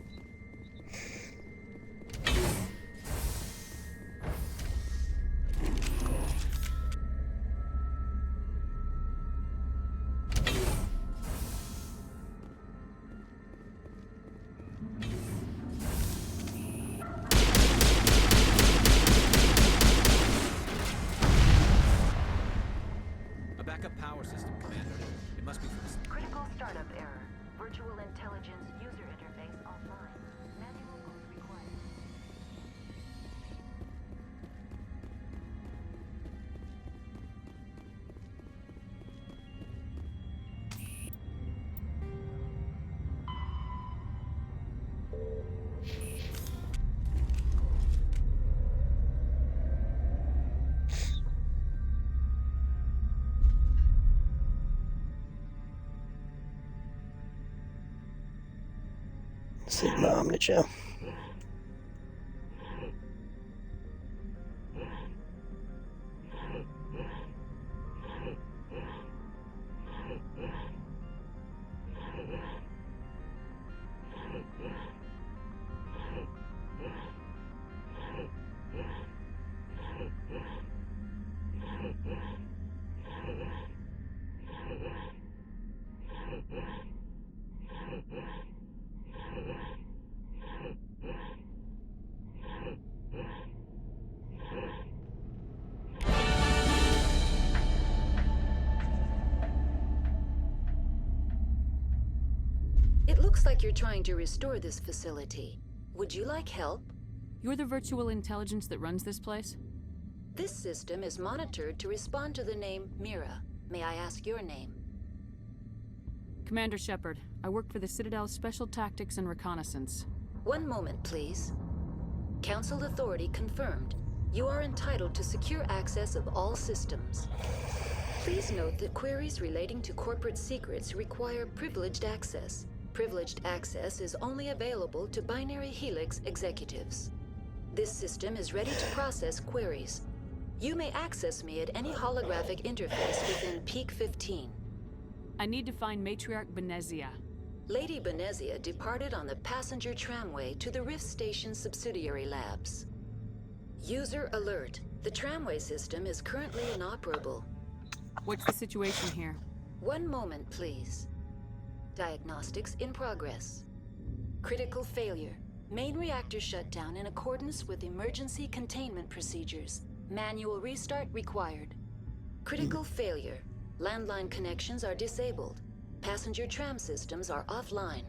[SPEAKER 4] Startup error. Virtual intelligence user interface offline. Manual boot required.
[SPEAKER 1] Sigma Omnicha.
[SPEAKER 4] It looks like you're trying to restore this facility. Would you like help?
[SPEAKER 6] You're the virtual intelligence that runs this place?
[SPEAKER 4] This system is monitored to respond to the name Mira. May I ask your name?
[SPEAKER 6] Commander Shepard. I work for the Citadel's Special Tactics and Reconnaissance.
[SPEAKER 4] One moment, please. Council authority confirmed. You are entitled to secure access of all systems. Please note that queries relating to corporate secrets require privileged access. Privileged access is only available to Binary Helix executives. This system is ready to process queries. You may access me at any holographic interface within Peak 15.
[SPEAKER 6] I need to find Matriarch Benezia.
[SPEAKER 4] Lady Benezia departed on the passenger tramway to the Rift Station subsidiary labs. User alert. The tramway system is currently inoperable.
[SPEAKER 6] What's the situation here?
[SPEAKER 4] One moment, please. Diagnostics in progress. Critical failure. Main reactor shut down in accordance with emergency containment procedures. Manual restart required. Critical failure. Landline connections are disabled. Passenger tram systems are offline.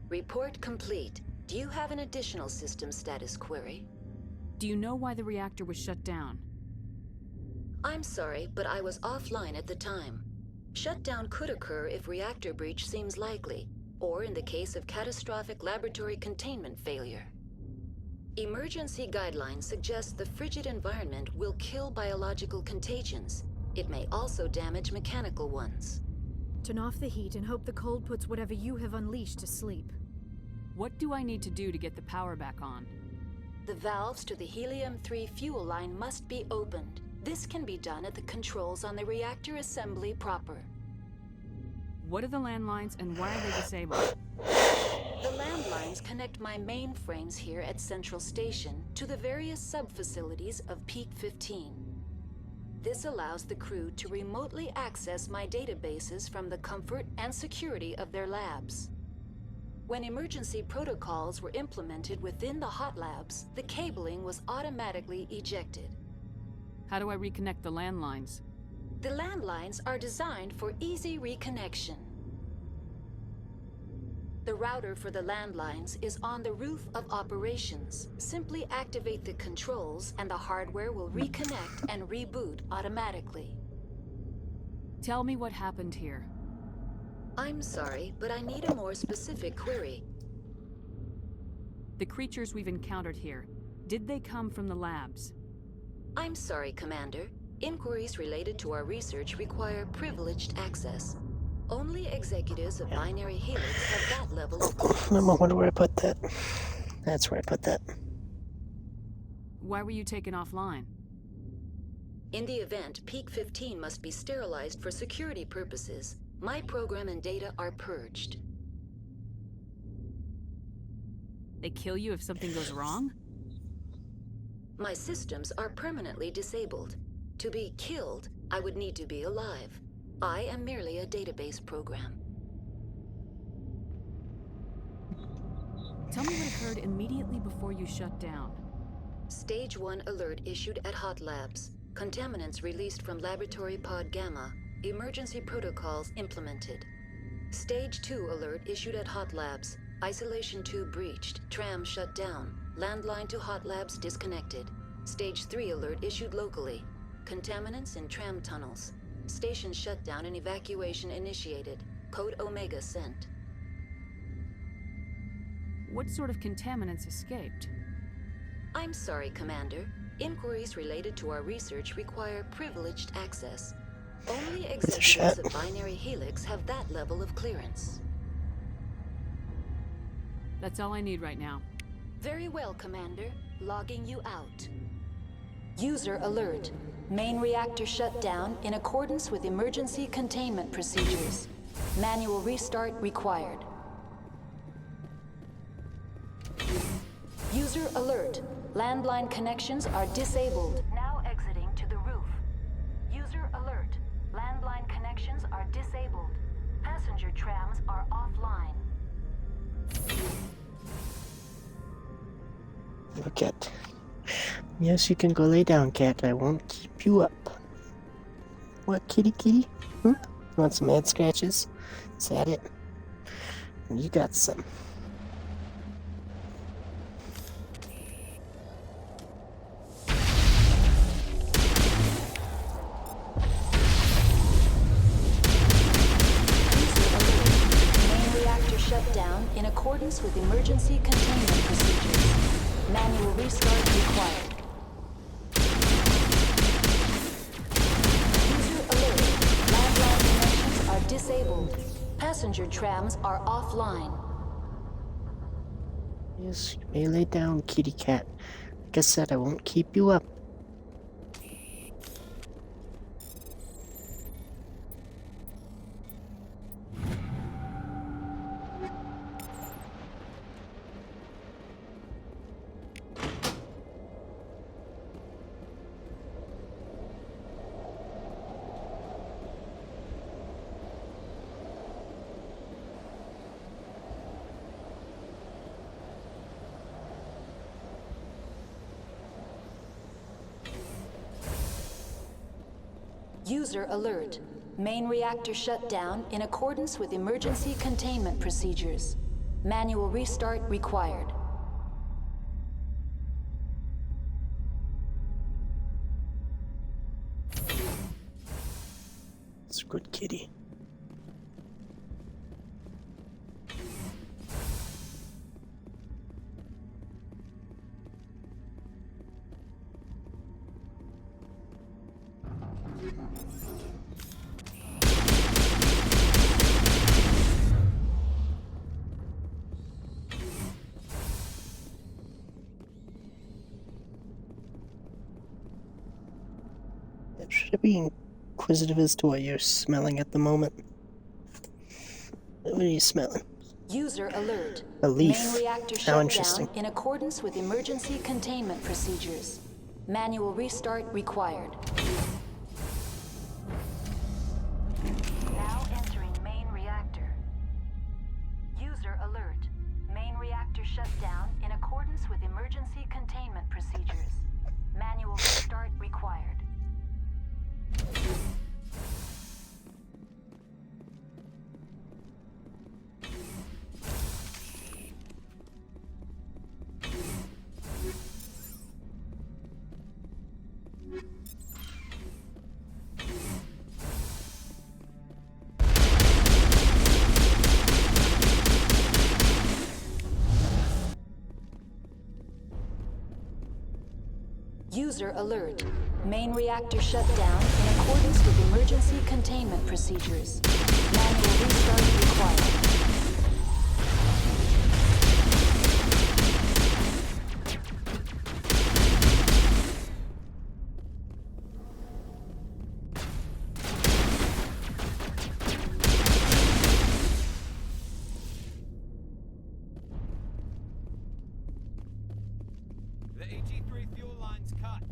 [SPEAKER 4] Report complete. Do you have an additional system status query?
[SPEAKER 6] Do you know why the reactor was shut down?
[SPEAKER 4] I'm sorry, but I was offline at the time. Shutdown could occur if reactor breach seems likely, or in the case of catastrophic laboratory containment failure. Emergency guidelines suggest the frigid environment will kill biological contagions. It may also damage mechanical ones.
[SPEAKER 5] Turn off the heat and hope the cold puts whatever you have unleashed to sleep.
[SPEAKER 6] What do I need to do to get the power back on?
[SPEAKER 4] The valves to the helium-3 fuel line must be opened. This can be done at the controls on the reactor assembly proper.
[SPEAKER 6] What are the landlines and why are they disabled?
[SPEAKER 4] The landlines connect my mainframes here at Central Station to the various sub-facilities of Peak 15. This allows the crew to remotely access my databases from the comfort and security of their labs. When emergency protocols were implemented within the hot labs, the cabling was automatically ejected.
[SPEAKER 6] How do I reconnect the landlines?
[SPEAKER 4] The landlines are designed for easy reconnection. The router for the landlines is on the roof of operations. Simply activate the controls and the hardware will reconnect and reboot automatically.
[SPEAKER 6] Tell me what happened here.
[SPEAKER 4] I'm sorry, but I need a more specific query.
[SPEAKER 6] The creatures we've encountered here, did they come from the labs?
[SPEAKER 4] I'm sorry, Commander. Inquiries related to our research require privileged access. Only executives of Binary Helix have that level of clearance.
[SPEAKER 1] I wonder where I put that. That's where I put that.
[SPEAKER 6] Why were you taken offline?
[SPEAKER 4] In the event, Peak 15 must be sterilized for security purposes. My program and data are purged.
[SPEAKER 6] They kill you if something goes wrong?
[SPEAKER 4] My systems are permanently disabled. To be killed, I would need to be alive. I am merely a database program.
[SPEAKER 6] Tell me what occurred immediately before you shut down.
[SPEAKER 4] Stage 1 alert issued at Hot Labs. Contaminants released from Laboratory Pod Gamma. Emergency protocols implemented. Stage 2 alert issued at Hot Labs. Isolation tube breached. Tram shut down. Landline to Hot Labs disconnected. Stage 3 alert issued locally. Contaminants in tram tunnels. Station shutdown and evacuation initiated. Code Omega sent.
[SPEAKER 6] What sort of contaminants escaped?
[SPEAKER 4] I'm sorry, Commander. Inquiries related to our research require privileged access. Only executives of Binary Helix have that level of clearance.
[SPEAKER 6] That's all I need right now.
[SPEAKER 4] Very well, Commander. Logging you out. User alert. Main reactor shut down in accordance with emergency containment procedures. Manual restart required. User alert. Landline connections are disabled. Now exiting to the roof. User alert. Landline connections are disabled. Passenger trams are offline.
[SPEAKER 1] Look at. Yes, you can go lay down, cat. I won't keep you up. What, kitty kitty? Hmm? Want some head scratches? Is that it? You got some.
[SPEAKER 4] Shutdown in accordance with emergency containment procedures. Manual restart required. User alert. Landline connections are disabled. Passenger trams are offline.
[SPEAKER 1] Yes, you may lay down, kitty cat. Like I said, I won't keep you up.
[SPEAKER 4] User alert. Main reactor shut down in accordance with emergency containment procedures. Manual restart required.
[SPEAKER 1] It's a good kitty. Should I be inquisitive as to what you're smelling at the moment? What are you smelling?
[SPEAKER 4] User alert.
[SPEAKER 1] A leaf.
[SPEAKER 4] Main reactor
[SPEAKER 1] How
[SPEAKER 4] shut
[SPEAKER 1] interesting.
[SPEAKER 4] down in accordance with emergency containment procedures. Manual restart required. Now entering main reactor. User alert. Main reactor shut down in accordance with emergency containment procedures. Manual restart required. User alert. Main reactor shut down in accordance with emergency containment procedures. Manual restart required.
[SPEAKER 18] The AG3 fuel line's cut.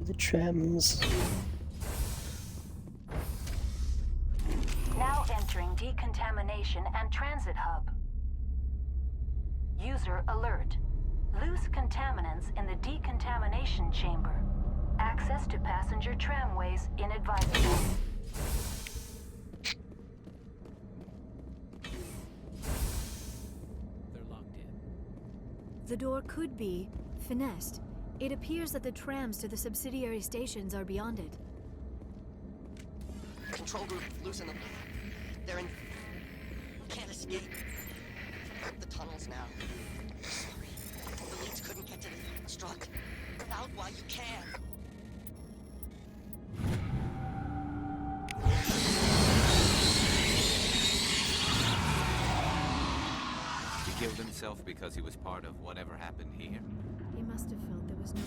[SPEAKER 1] The trams.
[SPEAKER 4] Now entering decontamination and transit hub. User alert. Loose contaminants in the decontamination chamber. Access to passenger tramways inadvisable.
[SPEAKER 6] They're locked in.
[SPEAKER 3] The door could be finessed. It appears that the trams to the subsidiary stations are beyond it.
[SPEAKER 22] Control group, loosen them. They're in... Can't escape. The tunnels now. Sorry. The leads couldn't get to the strut. Get out while you can.
[SPEAKER 15] He killed himself because he was part of whatever happened here.
[SPEAKER 3] He must have felt there was no...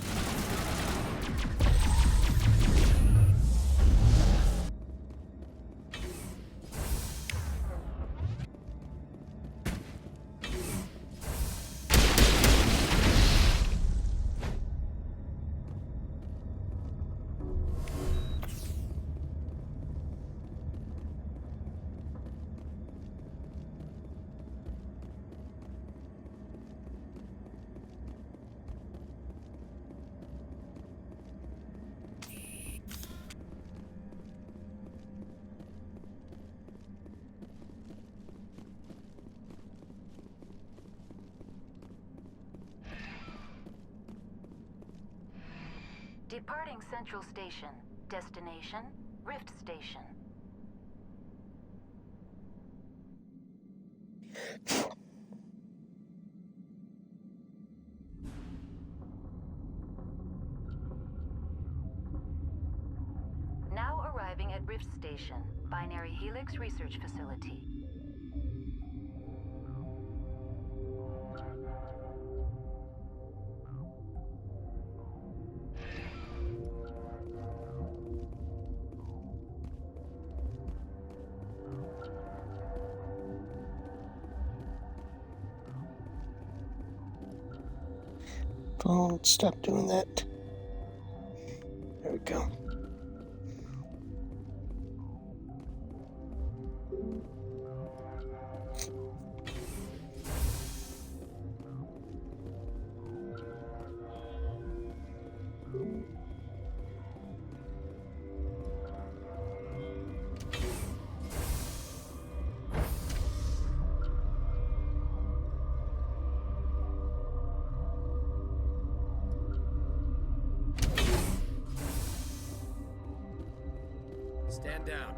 [SPEAKER 4] Departing Central Station. Destination, Rift Station. Now arriving at Rift Station, Binary Helix Research Facility.
[SPEAKER 1] Phone, stop doing that. There we go.
[SPEAKER 13] Stand down.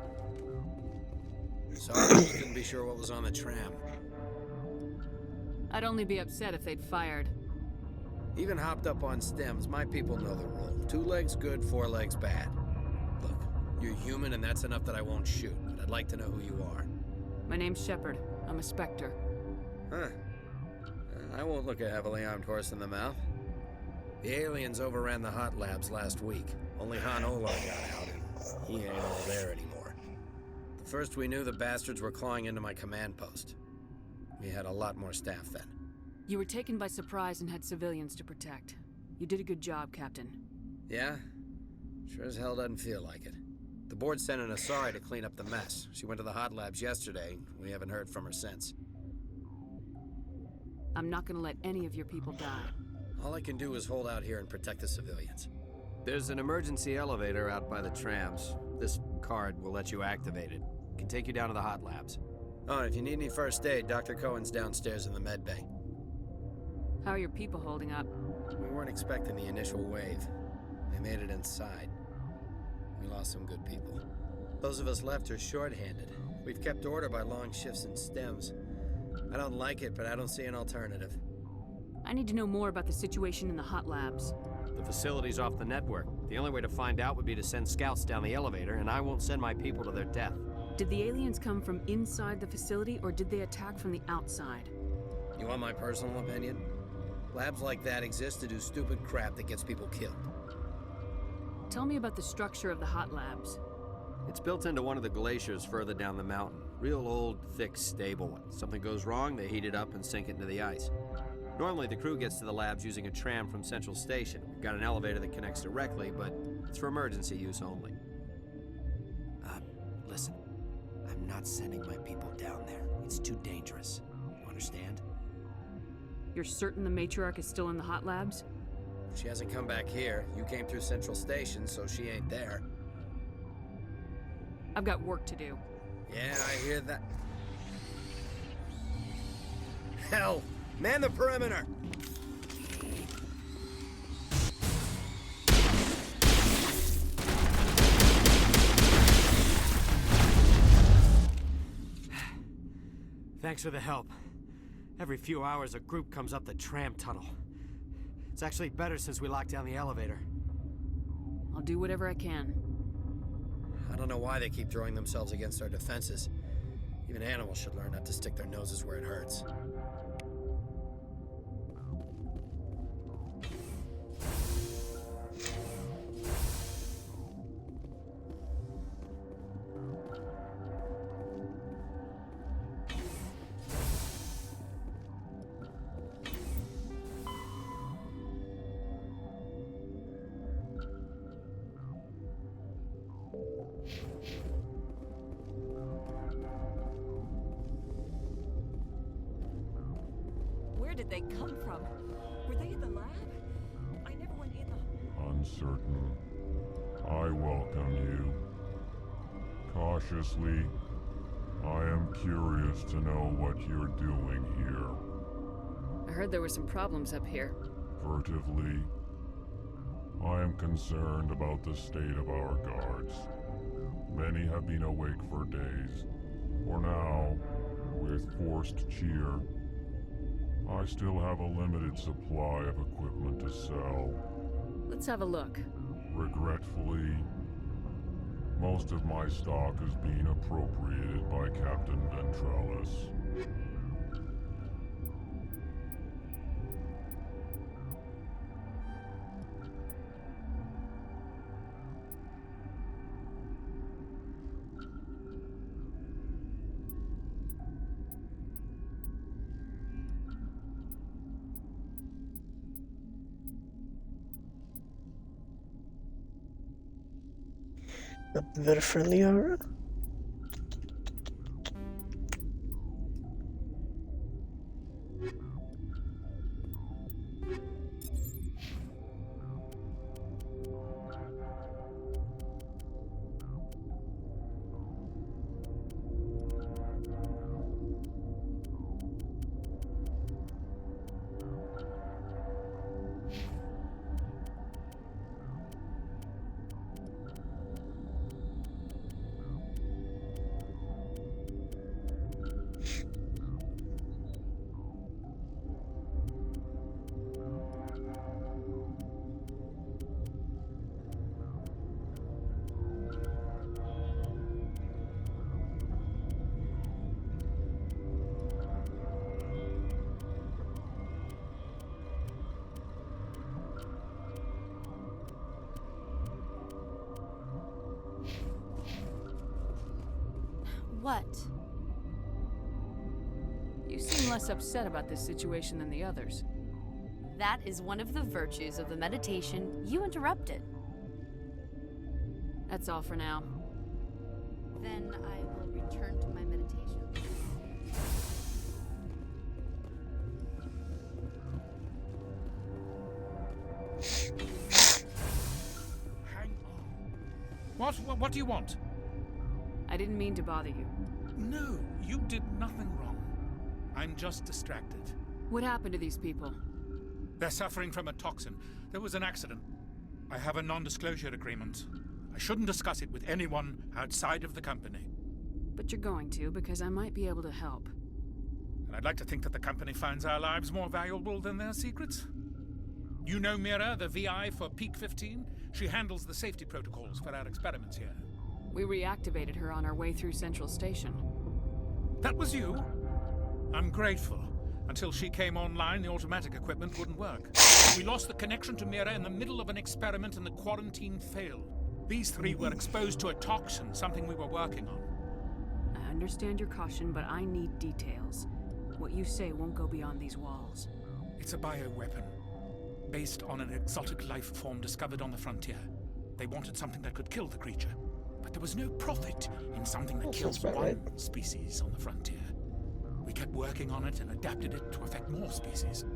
[SPEAKER 13] Sorry, couldn't be sure what was on the tram.
[SPEAKER 6] I'd only be upset if they'd fired.
[SPEAKER 13] Even hopped up on stems, my people know the rule. 2 legs good, 4 legs bad. Look, you're human and that's enough that I won't shoot, but I'd like to know who you are.
[SPEAKER 6] My name's Shepard. I'm a Spectre.
[SPEAKER 13] Huh. I won't look a heavily armed horse in the mouth. The aliens overran the hot labs last week. Only Han Olar got out, and he ain't all there anymore. The first we knew, the bastards were clawing into my command post. We had a lot more staff then.
[SPEAKER 6] You were taken by surprise and had civilians to protect. You did a good job, Captain.
[SPEAKER 13] Yeah? Sure as hell doesn't feel like it.
[SPEAKER 2] The board sent an Asari to clean up the mess. She went to the hot labs yesterday. We haven't heard from her since.
[SPEAKER 6] I'm not gonna let any of your people die.
[SPEAKER 2] All I can do is hold out here and protect the civilians.
[SPEAKER 8] There's an emergency elevator out by the trams. This card will let you activate it. Can take you down to the hot labs.
[SPEAKER 2] Oh, and if you need any first aid, Dr. Cohen's downstairs in the med bay.
[SPEAKER 6] How are your people holding up?
[SPEAKER 2] We weren't expecting the initial wave. They made it inside. We lost some good people. Those of us left are short-handed. We've kept order by long shifts and stems. I don't like it, but I don't see an alternative.
[SPEAKER 6] I need to know more about the situation in the hot labs.
[SPEAKER 8] The facility's off the network. The only way to find out would be to send scouts down the elevator, and I won't send my people to their death.
[SPEAKER 6] Did the aliens come from inside the facility, or did they attack from the outside?
[SPEAKER 2] You want my personal opinion? Labs like that exist to do stupid crap that gets people killed.
[SPEAKER 6] Tell me about the structure of the hot labs.
[SPEAKER 8] It's built into one of the glaciers further down the mountain. Real old, thick, stable one. Something goes wrong, they heat it up and sink it into the ice. Normally, the crew gets to the labs using a tram from Central Station. We've got an elevator that connects directly, but it's for emergency use only.
[SPEAKER 2] Listen. I'm not sending my people down there. It's too dangerous. You understand?
[SPEAKER 6] You're certain the matriarch is still in the hot labs?
[SPEAKER 2] She hasn't come back here. You came through Central Station, so she ain't there.
[SPEAKER 6] I've got work to do.
[SPEAKER 2] Yeah, I hear that. Hell! Man the perimeter!
[SPEAKER 8] Thanks for the help. Every few hours, a group comes up the tram tunnel. It's actually better since we locked down the elevator.
[SPEAKER 6] I'll do whatever I can.
[SPEAKER 2] I don't know why they keep throwing themselves against our defenses. Even animals should learn not to stick their noses where it hurts.
[SPEAKER 20] Where did they come from? Were they in the lab? I never went in the...
[SPEAKER 23] Uncertain. I welcome you. Cautiously, I am curious to know what you're doing here.
[SPEAKER 6] I heard there were some problems up here.
[SPEAKER 23] Furtively, I am concerned about the state of our guards. Many have been awake for days. For now, with forced cheer, I still have a limited supply of equipment to sell.
[SPEAKER 6] Let's have a look.
[SPEAKER 23] Regretfully, most of my stock is being appropriated by Captain Ventralis.
[SPEAKER 1] A bit for Liara?
[SPEAKER 3] What?
[SPEAKER 6] You seem less upset about this situation than the others.
[SPEAKER 3] That is one of the virtues of the meditation you interrupted.
[SPEAKER 6] That's all for now.
[SPEAKER 7] Then I will return to my meditation.
[SPEAKER 18] Hang on. What do you want?
[SPEAKER 6] I didn't mean to bother you.
[SPEAKER 18] No, you did nothing wrong. I'm just distracted.
[SPEAKER 6] What happened to these people?
[SPEAKER 18] They're suffering from a toxin. There was an accident. I have a non-disclosure agreement. I shouldn't discuss it with anyone outside of the company.
[SPEAKER 6] But you're going to, because I might be able to help.
[SPEAKER 18] And I'd like to think that the company finds our lives more valuable than their secrets. You know Mira, the VI for Peak 15? She handles the safety protocols for our experiments here.
[SPEAKER 6] We reactivated her on our way through Central Station.
[SPEAKER 18] That was you? I'm grateful. Until she came online, the automatic equipment wouldn't work. We lost the connection to Mira in the middle of an experiment and the quarantine failed. These three were exposed to a toxin, something we were working on.
[SPEAKER 6] I understand your caution, but I need details. What you say won't go beyond these walls.
[SPEAKER 18] It's a bioweapon, based on an exotic life form discovered on the frontier. They wanted something that could kill the creature, but there was no profit in something that kills one species on the frontier. We kept working on it and adapted it to affect more species.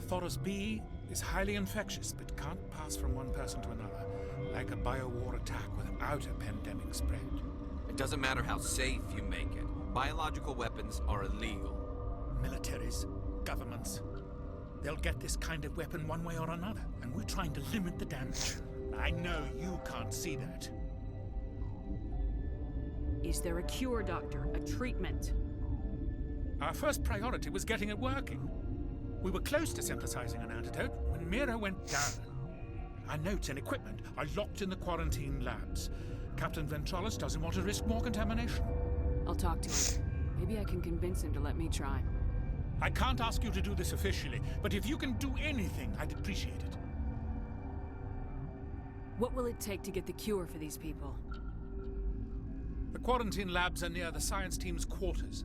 [SPEAKER 18] Thoros B is highly infectious, but can't pass from one person to another, like a biowar attack without a pandemic spread.
[SPEAKER 8] It doesn't matter how safe you make it. Biological weapons are illegal.
[SPEAKER 18] Militaries, governments, they'll get this kind of weapon one way or another, and we're trying to limit the damage. I know you can't see that.
[SPEAKER 6] Is there a cure, Doctor? A treatment?
[SPEAKER 18] Our first priority was getting it working. We were close to synthesizing an antidote when Mira went down. Our notes and equipment are locked in the quarantine labs. Captain Ventralis doesn't want to risk more contamination.
[SPEAKER 6] I'll talk to him. Maybe I can convince him to let me try.
[SPEAKER 18] I can't ask you to do this officially, but if you can do anything, I'd appreciate it.
[SPEAKER 6] What will it take to get the cure for these people?
[SPEAKER 18] The quarantine labs are near the science team's quarters.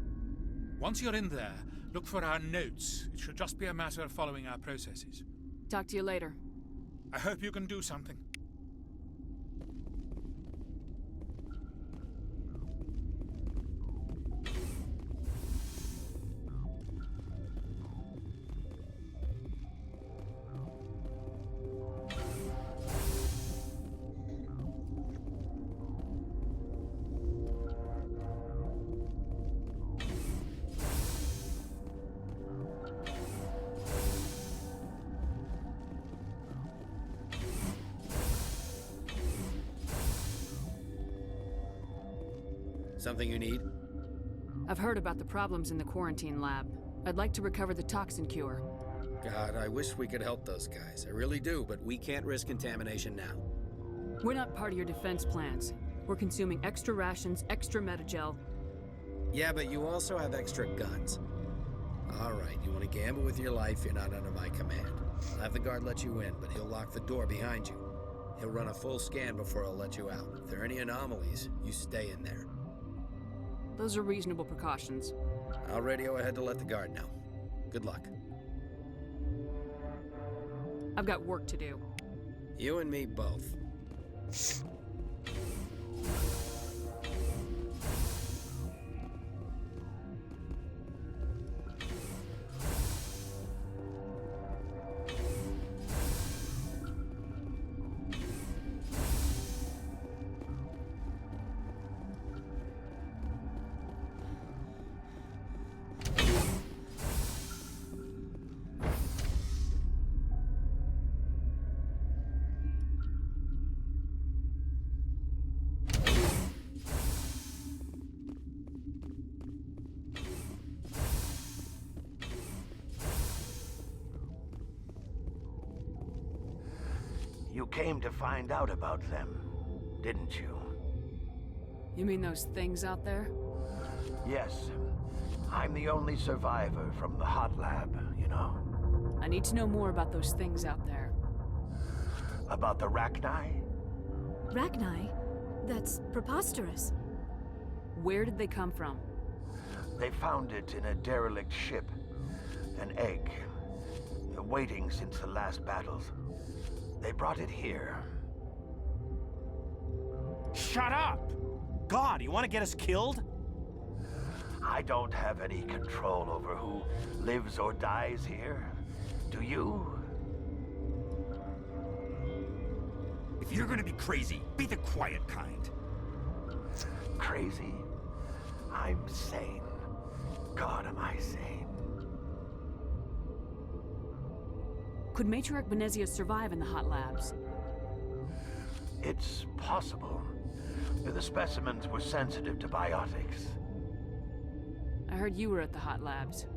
[SPEAKER 18] Once you're in there, look for our notes. It should just be a matter of following our processes.
[SPEAKER 6] Talk to you later.
[SPEAKER 18] I hope you can do something.
[SPEAKER 2] Something you need?
[SPEAKER 6] I've heard about the problems in the quarantine lab. I'd like to recover the toxin cure.
[SPEAKER 2] God, I wish we could help those guys. I really do, but we can't risk contamination now.
[SPEAKER 6] We're not part of your defense plans. We're consuming extra rations, extra metagel.
[SPEAKER 2] Yeah, but you also have extra guns. All right, you want to gamble with your life, you're not under my command. I'll have the guard let you in, but he'll lock the door behind you. He'll run a full scan before he'll let you out. If there are any anomalies, you stay in there.
[SPEAKER 6] Those are reasonable precautions.
[SPEAKER 2] I'll radio ahead to let the guard know. Good luck.
[SPEAKER 6] I've got work to do.
[SPEAKER 2] You and me both.
[SPEAKER 10] You came to find out about them, didn't you?
[SPEAKER 6] You mean those things out there?
[SPEAKER 10] Yes. I'm the only survivor from the hot lab, you know.
[SPEAKER 6] I need to know more about those things out there.
[SPEAKER 10] About the Rachni?
[SPEAKER 3] Rachni? That's preposterous.
[SPEAKER 6] Where did they come from?
[SPEAKER 10] They found it in a derelict ship. An egg. Waiting since the last battles. They brought it here.
[SPEAKER 18] Shut up!
[SPEAKER 12] God, you want to get us killed?
[SPEAKER 10] I don't have any control over who lives or dies here. Do you?
[SPEAKER 17] If you're gonna be crazy, be the quiet kind.
[SPEAKER 10] Crazy? I'm sane. God, am I sane.
[SPEAKER 6] Could Matriarch Benezia survive in the hot labs?
[SPEAKER 10] It's possible. The specimens were sensitive to biotics.
[SPEAKER 6] I heard you were at the hot labs.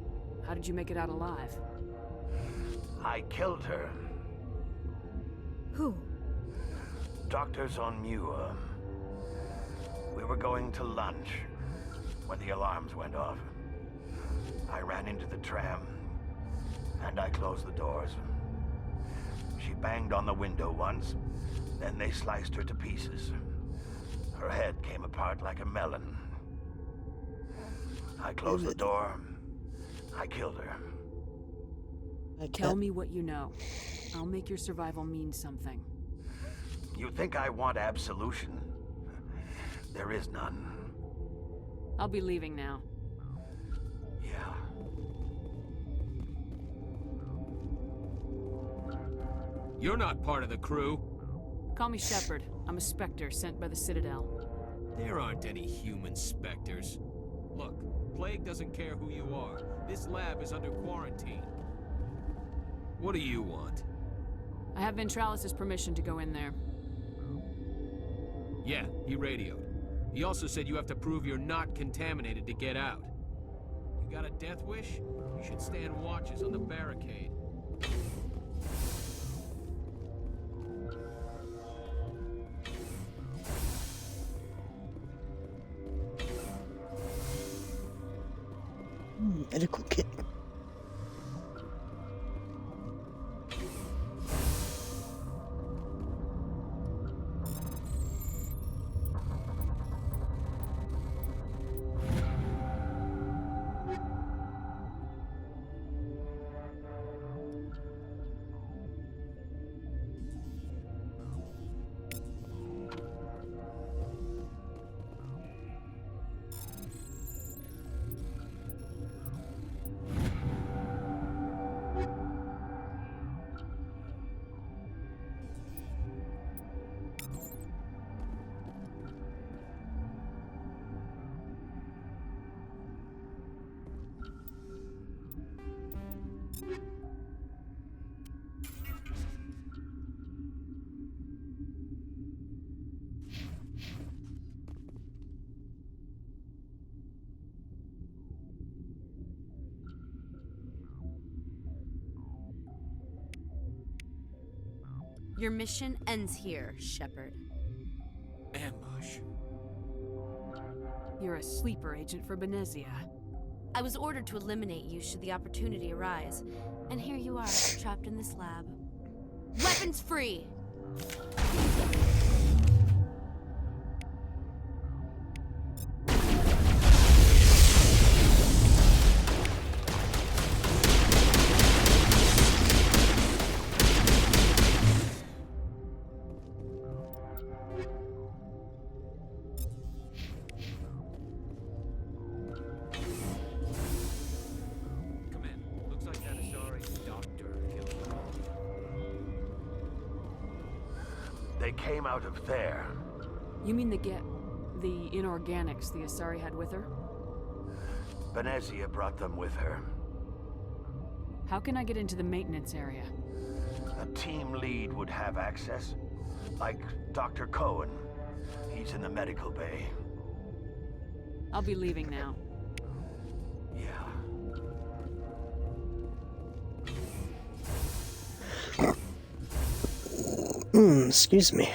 [SPEAKER 6] How did you make it out alive?
[SPEAKER 10] I killed her.
[SPEAKER 3] Who?
[SPEAKER 10] Doctors on ME1. We were going to lunch when the alarms went off. I ran into the tram, and I closed the doors. She banged on the window once, then they sliced her to pieces. Her head came apart like a melon. I closed the door. I killed her.
[SPEAKER 6] Tell me what you know. I'll make your survival mean something.
[SPEAKER 10] You think I want absolution? There is none.
[SPEAKER 6] I'll be leaving now.
[SPEAKER 10] Yeah.
[SPEAKER 8] You're not part of the crew.
[SPEAKER 6] Call me Shepard. I'm a Spectre sent by the Citadel.
[SPEAKER 8] There aren't any human specters. Look, Plague doesn't care who you are. This lab is under quarantine. What do you want?
[SPEAKER 6] I have Ventralis' permission to go in there.
[SPEAKER 8] Yeah, he radioed. He also said you have to prove you're not contaminated to get out. You got a death wish? You should stand watches on the barricade.
[SPEAKER 1] Medical kit.
[SPEAKER 7] Your mission ends here, Shepard.
[SPEAKER 15] Ambush.
[SPEAKER 6] You're a sleeper agent for Benezia.
[SPEAKER 7] I was ordered to eliminate you should the opportunity arise, and here you are, trapped in this lab. Weapons free!
[SPEAKER 10] They came out of there.
[SPEAKER 6] You mean the inorganics the Asari had with her?
[SPEAKER 10] Benezia brought them with her.
[SPEAKER 6] How can I get into the maintenance area?
[SPEAKER 10] A team lead would have access. Like Dr. Cohen. He's in the medical bay.
[SPEAKER 6] I'll be leaving now.
[SPEAKER 10] Yeah.
[SPEAKER 1] Excuse me.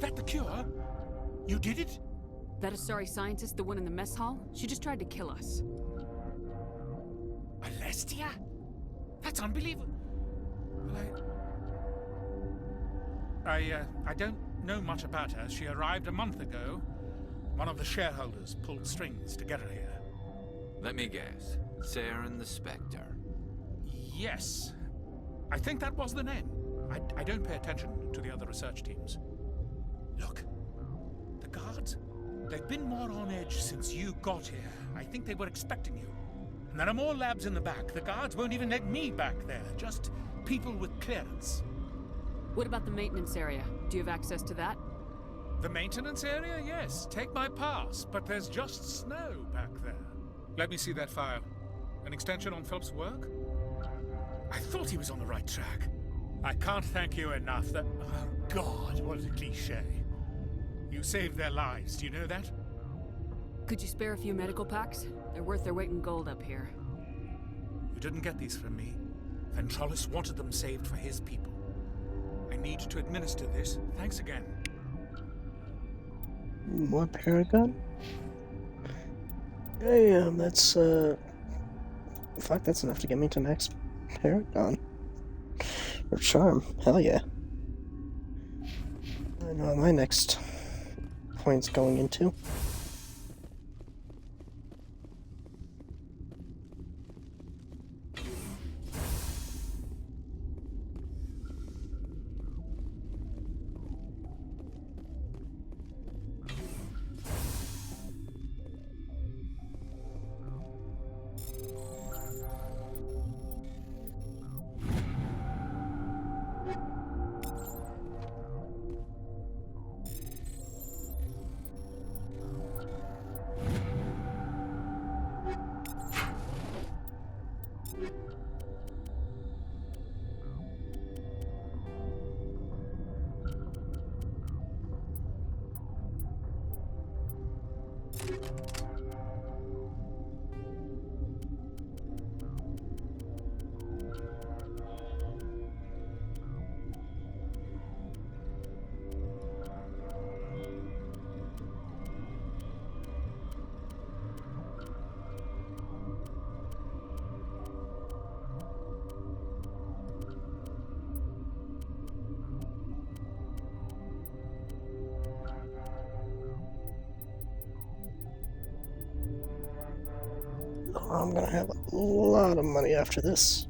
[SPEAKER 18] that the cure? You did it?
[SPEAKER 6] That Asari scientist, the one in the mess hall? She just tried to kill us.
[SPEAKER 18] Alestia? That's unbelievable. Well, I don't know much about her. She arrived a month ago. One of the shareholders pulled strings to get her here.
[SPEAKER 15] Let me guess. Saren the Spectre.
[SPEAKER 18] Yes. I think that was the name. I don't pay attention to the other research teams. Look. The guards. They've been more on edge since you got here. I think they were expecting you. And there are more labs in the back. The guards won't even let me back there. Just people with clearance.
[SPEAKER 6] What about the maintenance area? Do you have access to that?
[SPEAKER 18] The maintenance area? Yes. Take my pass. But there's just snow back there. Let me see that file. An extension on Philip's work? I thought he was on the right track. I can't thank you enough that... Oh, God, what a cliché. You saved their lives, do you know that?
[SPEAKER 6] Could you spare a few medical packs? They're worth their weight in gold up here.
[SPEAKER 18] You didn't get these from me. Ventralis wanted them saved for his people. I need to administer this. Thanks again.
[SPEAKER 1] More Paragon? Damn, that's, fuck, that's enough to get me to next Paragon. Or Charm. Hell yeah. I know what my next point's going into. I'm gonna have a lot of money after this.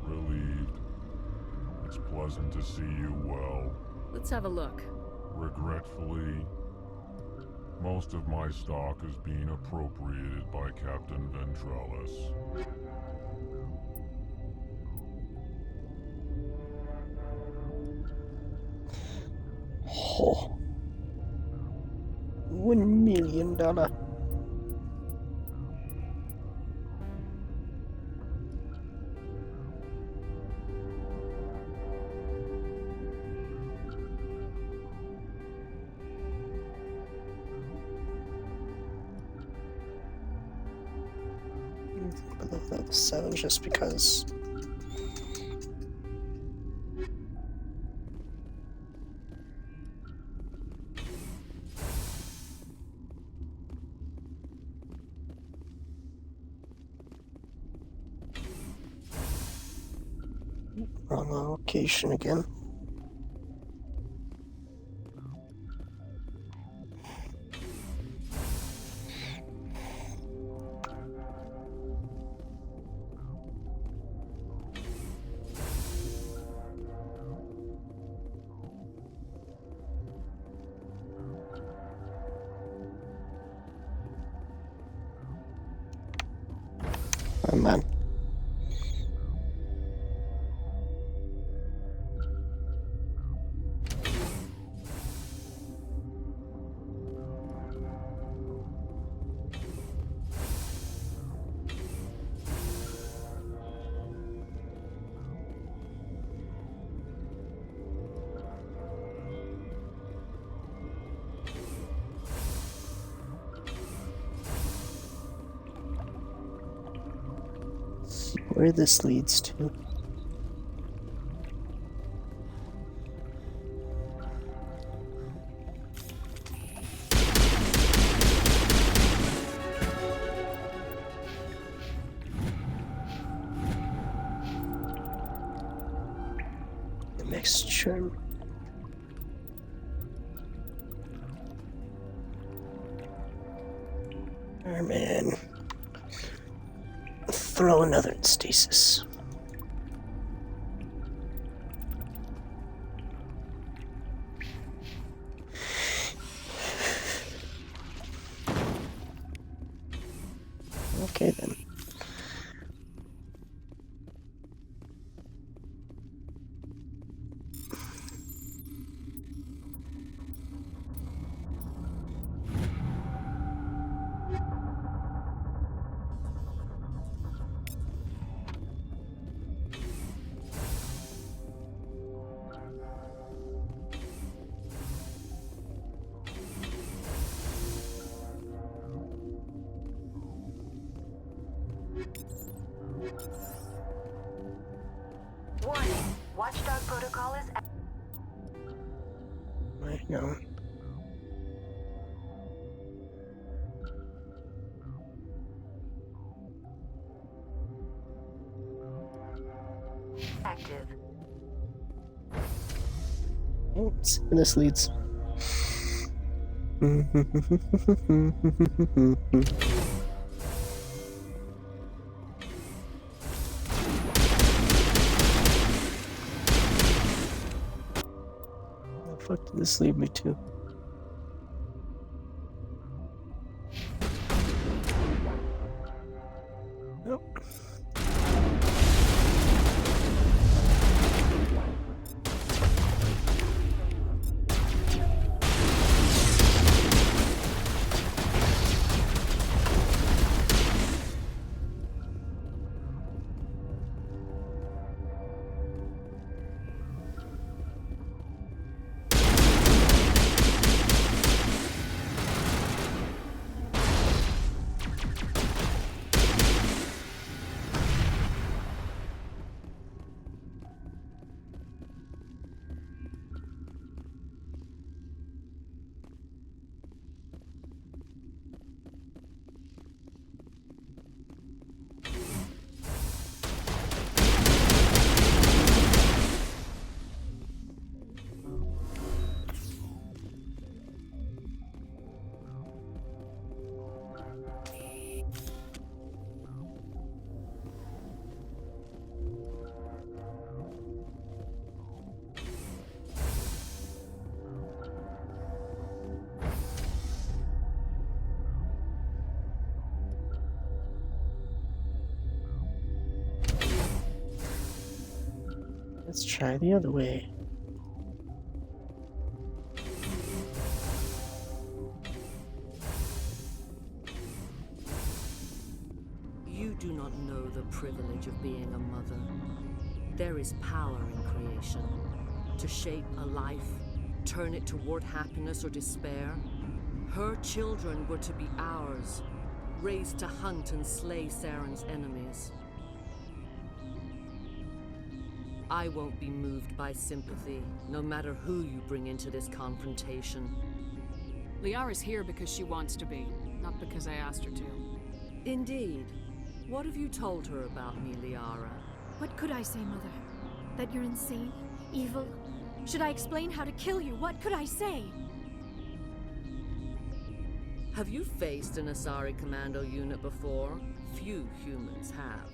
[SPEAKER 23] Relieved. It's pleasant to see you well.
[SPEAKER 6] Let's have a look.
[SPEAKER 23] Regretfully, most of my stock is being appropriated by Captain Ventralis.
[SPEAKER 1] Oh. $1 million. level 7 just because. Wrong location again. Oh man. See where this leads to. The mixture. Oh man. Throw another in stasis. Okay then.
[SPEAKER 12] Warning. Watchdog protocol is
[SPEAKER 1] I know.
[SPEAKER 12] active.
[SPEAKER 1] Oh, let's see where this leads. Where the fuck did this lead me to? Nope. Let's try the other way.
[SPEAKER 16] You do not know the privilege of being a mother. There is power in creation. To shape a life, turn it toward happiness or despair. Her children were to be ours. raised to hunt and slay Saren's enemies. I won't be moved by sympathy, no matter who you bring into this confrontation.
[SPEAKER 6] Liara's here because she wants to be, not because I asked her to.
[SPEAKER 16] Indeed. What have you told her about me, Liara?
[SPEAKER 3] What could I say, Mother? That you're insane? Evil? Should I explain how to kill you? What could I say?
[SPEAKER 16] Have you faced an Asari commando unit before? Few humans have.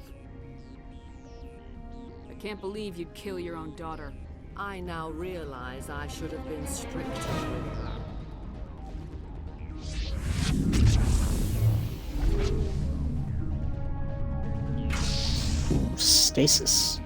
[SPEAKER 6] I can't believe you'd kill your own daughter.
[SPEAKER 16] I now realize I should have been stricter with her.
[SPEAKER 1] Stasis.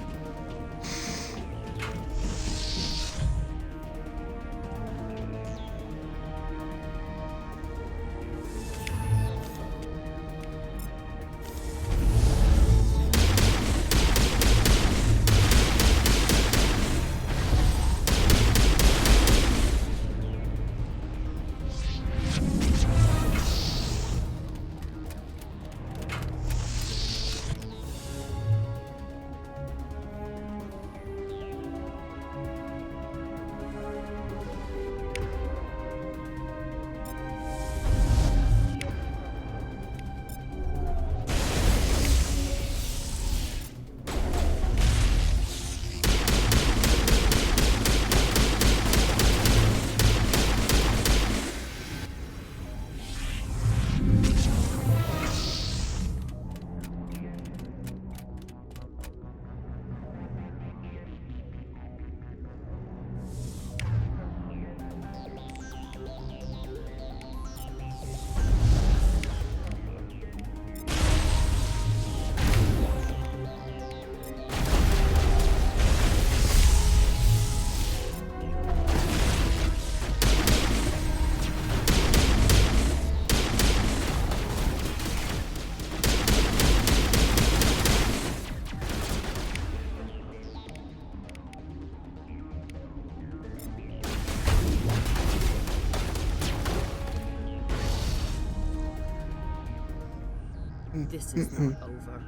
[SPEAKER 16] This is not over.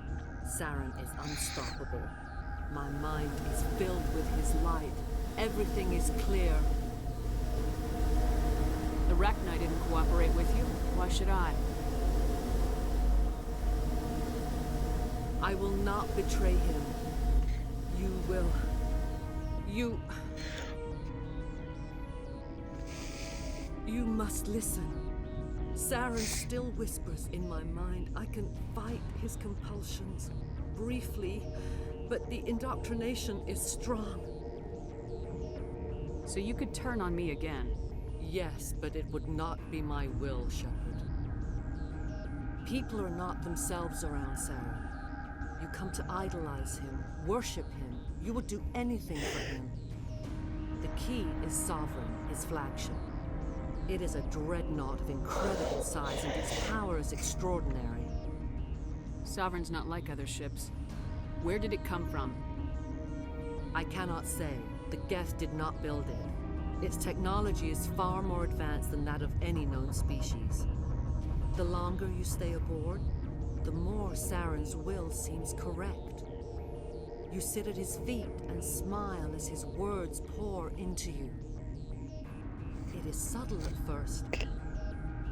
[SPEAKER 16] Saren is unstoppable. My mind is filled with his light. Everything is clear.
[SPEAKER 6] The Rachni didn't cooperate with you. Why should I?
[SPEAKER 16] I will not betray him. You will. You must listen. Saren still whispers in my mind. I can fight his compulsions briefly, but the indoctrination is strong.
[SPEAKER 6] So you could turn on me again?
[SPEAKER 16] Yes, but it would not be my will, Shepard. People are not themselves around Saren. You come to idolize him, worship him. You would do anything for him. The key is Sovereign, his flagship. It is a dreadnought of incredible size, and its power is extraordinary.
[SPEAKER 6] Sovereign's not like other ships. Where did it come from?
[SPEAKER 16] I cannot say. The Geth did not build it. Its technology is far more advanced than that of any known species. The longer you stay aboard, the more Saren's will seems correct. You sit at his feet and smile as his words pour into you. It is subtle at first.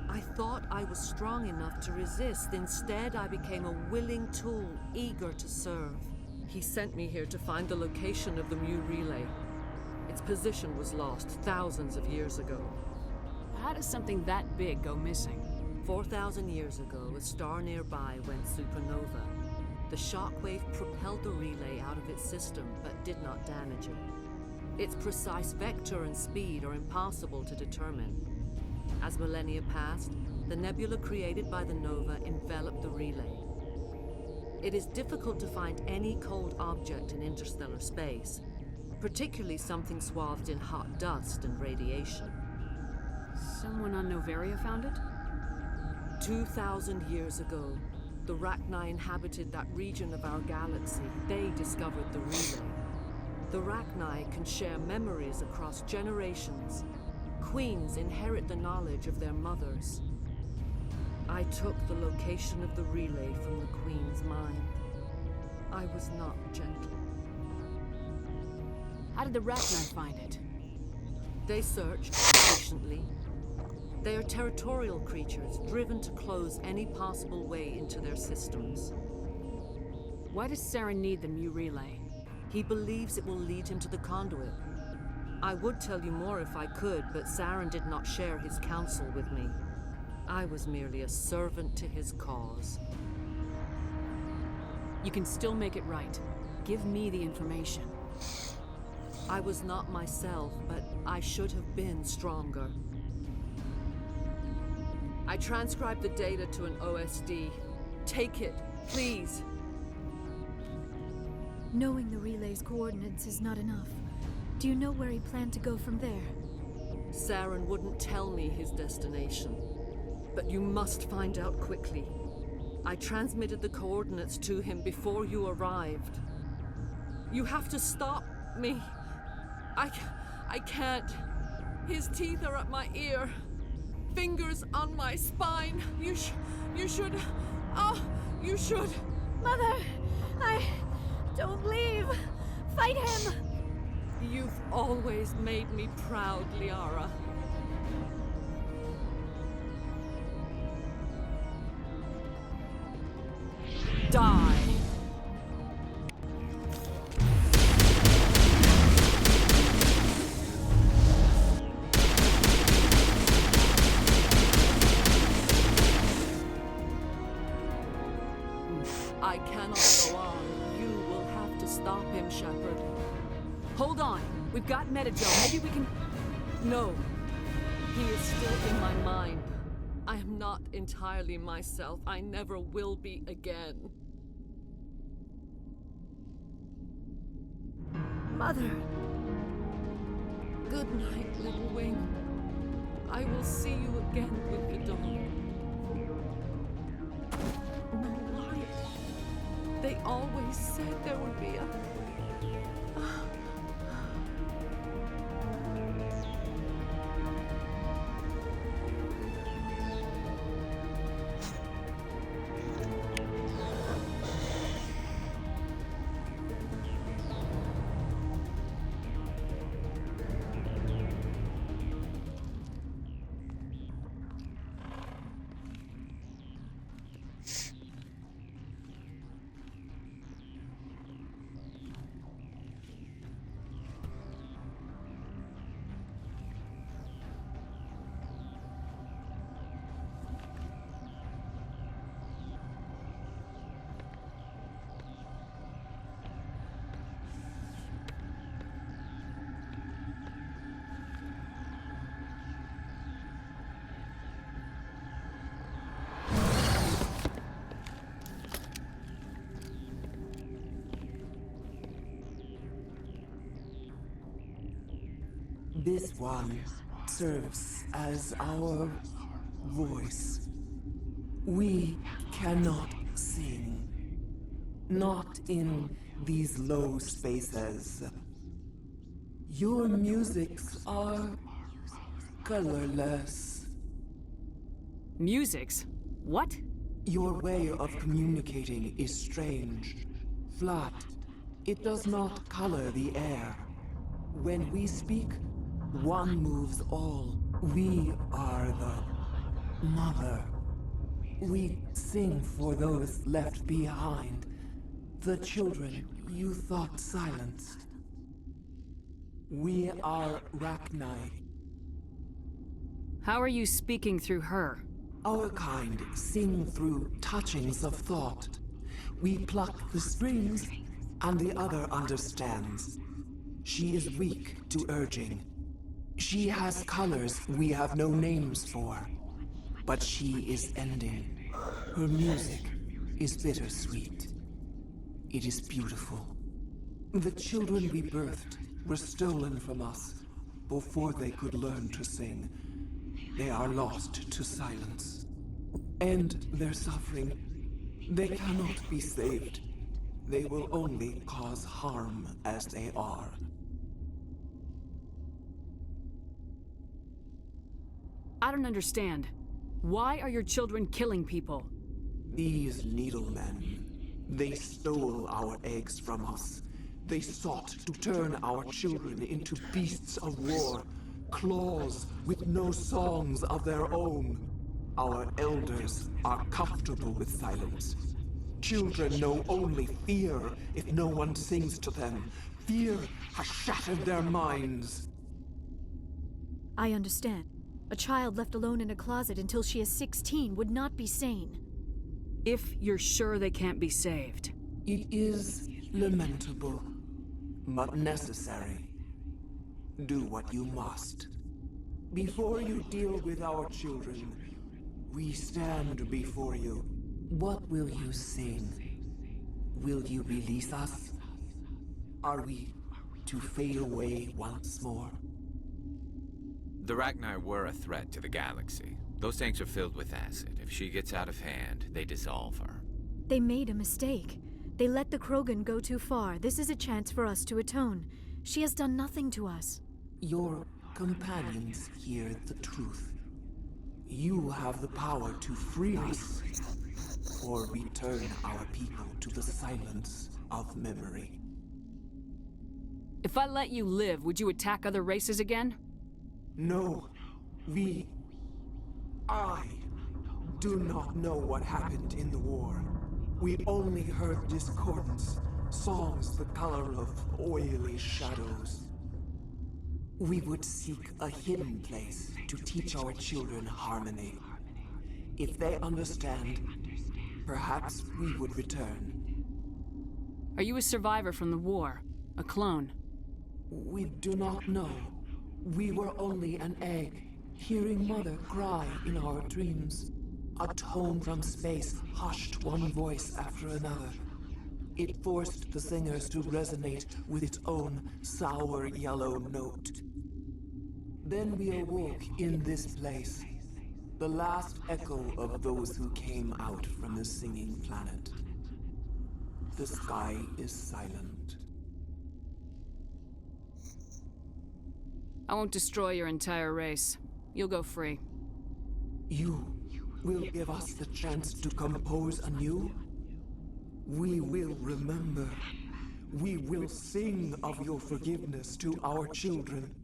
[SPEAKER 16] I thought I was strong enough to resist. Instead, I became a willing tool, eager to serve. He sent me here to find the location of the ME relay. Its position was lost thousands of years ago.
[SPEAKER 6] How does something that big go missing?
[SPEAKER 16] 4,000 years ago, a star nearby went supernova. The shockwave propelled the relay out of its system, but did not damage it. Its precise vector and speed are impossible to determine. As millennia passed, the nebula created by the nova enveloped the relay. It is difficult to find any cold object in interstellar space, particularly something swathed in hot dust and radiation.
[SPEAKER 6] Someone on Noveria found it?
[SPEAKER 16] 2,000 years ago, the Rachni inhabited that region of our galaxy. They discovered the relay. The Rachni can share memories across generations. Queens inherit the knowledge of their mothers. I took the location of the relay from the Queen's mind. I was not gentle.
[SPEAKER 6] How did the Rachni find it?
[SPEAKER 16] They searched patiently. They are territorial creatures, driven to close any possible way into their systems.
[SPEAKER 6] Why does Saren need the Mu relay?
[SPEAKER 16] He believes it will lead him to the conduit. I would tell you more if I could, but Saren did not share his counsel with me. I was merely a servant to his cause.
[SPEAKER 6] You can still make it right. Give me the information.
[SPEAKER 16] I was not myself, but I should have been stronger. I transcribed the data to an OSD. Take it, please.
[SPEAKER 3] Knowing the relay's coordinates is not enough. Do you know where he planned to go from there?
[SPEAKER 16] Saren wouldn't tell me his destination. But you must find out quickly. I transmitted the coordinates to him before you arrived. You have to stop me. I can't. His teeth are at my ear. Fingers on my spine. You should. Oh, you should.
[SPEAKER 3] Mother, don't leave. Fight him.
[SPEAKER 16] You've always made me proud, Liara. Die. I cannot go on. You will have to stop him, Shepard.
[SPEAKER 6] Hold on. We've got Metagel. Maybe we can...
[SPEAKER 16] No. He is still in my mind. I am not entirely myself. I never will be again.
[SPEAKER 3] Mother.
[SPEAKER 16] Good night, little wing. I will see you again with the dawn. No light. They always said there would be a...
[SPEAKER 9] This one serves as our voice. We cannot sing. Not in these low spaces. Your musics are colorless.
[SPEAKER 6] Musics? What?
[SPEAKER 9] Your way of communicating is strange. Flat. It does not color the air. When we speak, one moves all. We are the mother. We sing for those left behind. The children you thought silenced. We are Rachni.
[SPEAKER 6] How are you speaking through her?
[SPEAKER 9] Our kind sing through touchings of thought. We pluck the strings, and the other understands. She is weak to urging. She has colors we have no names for. But she is ending. Her music is bittersweet. It is beautiful. The children we birthed were stolen from us before they could learn to sing. They are lost to silence. And their suffering, they cannot be saved. They will only cause harm as they are.
[SPEAKER 6] I don't understand. Why are your children killing people?
[SPEAKER 9] These needlemen, they stole our eggs from us. They sought to turn our children into beasts of war, claws with no songs of their own. Our elders are comfortable with silence. Children know only fear if no one sings to them. Fear has shattered their minds.
[SPEAKER 3] I understand. A child left alone in a closet until she is 16 would not be sane.
[SPEAKER 6] If you're sure they can't be saved.
[SPEAKER 9] It is lamentable, but necessary. Do what you must. Before you deal with our children, we stand before you. What will you sing? Will you release us? Are we to fade away once more?
[SPEAKER 15] The Rachni were a threat to the galaxy. Those tanks are filled with acid. If she gets out of hand, they dissolve her.
[SPEAKER 3] They made a mistake. They let the Krogan go too far. This is a chance for us to atone. She has done nothing to us.
[SPEAKER 9] Your companions hear the truth. You have the power to free us, or return our people to the silence of memory.
[SPEAKER 6] If I let you live, would you attack other races again?
[SPEAKER 9] No, I do not know what happened in the war. We only heard discordance, songs the color of oily shadows. We would seek a hidden place to teach our children harmony. If they understand, perhaps we would return.
[SPEAKER 6] Are you a survivor from the war? A clone?
[SPEAKER 9] We do not know. We were only an egg, hearing Mother cry in our dreams. A tone from space hushed one voice after another. It forced the singers to resonate with its own sour yellow note. Then we awoke in this place, the last echo of those who came out from the singing planet. The sky is silent.
[SPEAKER 6] I won't destroy your entire race. You'll go free.
[SPEAKER 9] You will give us the chance to compose anew? We will remember. We will sing of your forgiveness to our children.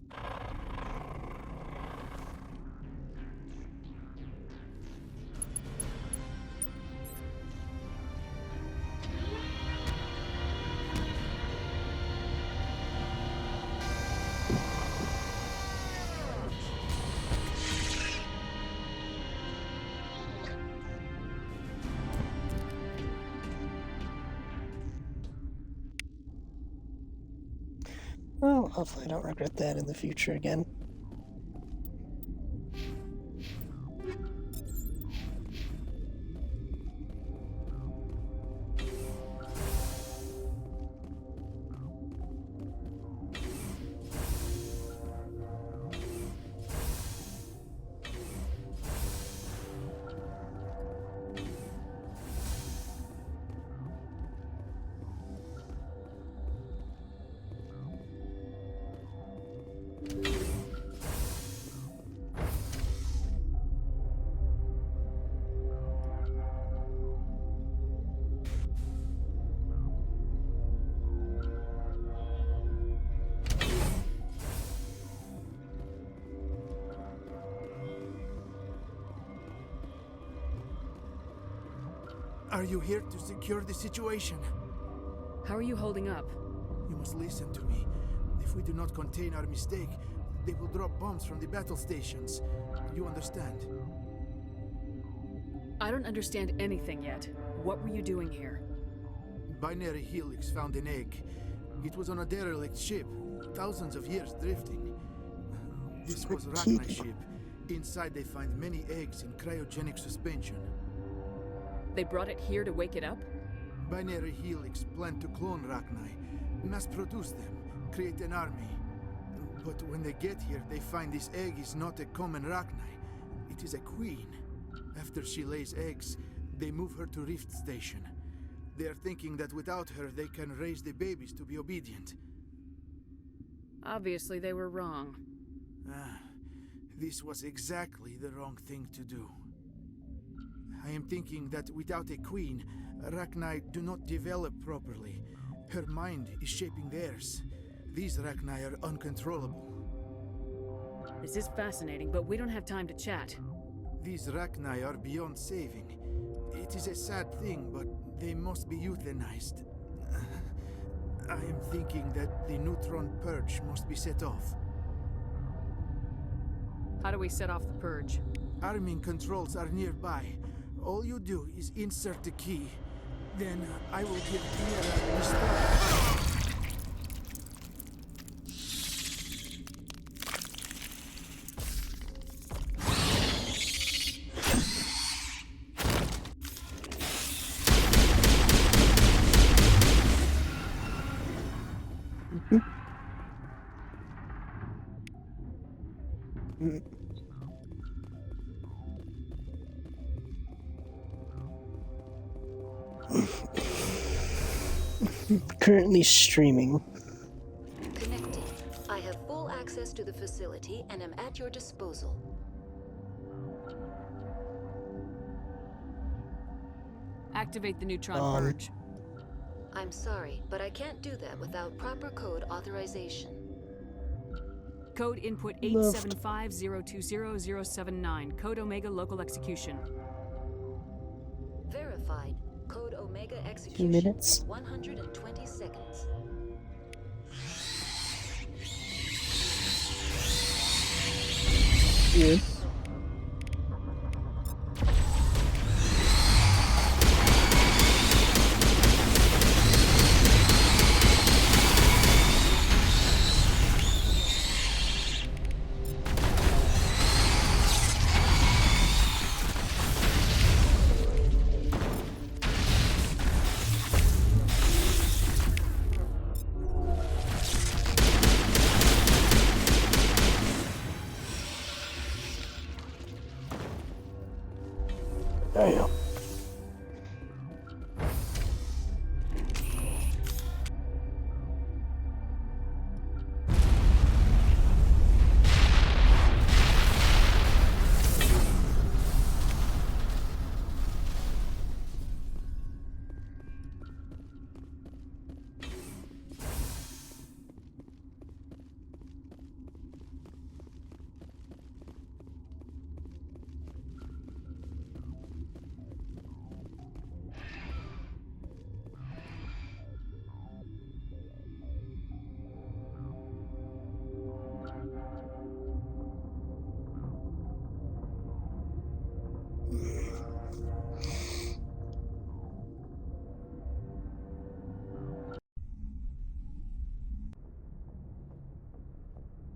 [SPEAKER 1] Well, hopefully I don't regret that in the future again.
[SPEAKER 11] Are you here to secure the situation?
[SPEAKER 6] How are you holding up?
[SPEAKER 11] You must listen to me. If we do not contain our mistake, they will drop bombs from the battle stations. You understand?
[SPEAKER 6] I don't understand anything yet. What were you doing here?
[SPEAKER 11] Binary Helix found an egg. It was on a derelict ship, thousands of years drifting. This was Rachni's ship. Inside they find many eggs in cryogenic suspension.
[SPEAKER 6] They brought it here to wake it up?
[SPEAKER 11] Binary Helix planned to clone Rachni, mass-produce them, create an army. But when they get here, they find this egg is not a common Rachni. It is a queen. After she lays eggs, they move her to Rift Station. They are thinking that without her, they can raise the babies to be obedient.
[SPEAKER 6] Obviously, they were wrong.
[SPEAKER 11] This was exactly the wrong thing to do. I am thinking that without a queen, Rachni do not develop properly. Her mind is shaping theirs. These Rachni are uncontrollable.
[SPEAKER 6] This is fascinating, but we don't have time to chat.
[SPEAKER 11] These Rachni are beyond saving. It is a sad thing, but they must be euthanized. I am thinking that the neutron purge must be set off.
[SPEAKER 6] How do we set off the purge?
[SPEAKER 11] Arming controls are nearby. All you do is insert the key. Then I will give Clear the start.
[SPEAKER 1] Currently streaming.
[SPEAKER 4] Connected. I have full access to the facility and am at your disposal.
[SPEAKER 6] Activate the neutron purge.
[SPEAKER 4] I'm sorry, but I can't do that without proper code authorization.
[SPEAKER 6] Code input 875020079. Code Omega local execution.
[SPEAKER 4] Verified. Code Omega
[SPEAKER 1] 2
[SPEAKER 4] execution.
[SPEAKER 1] minutes.
[SPEAKER 4] 120 seconds.
[SPEAKER 1] Yeah. Damn.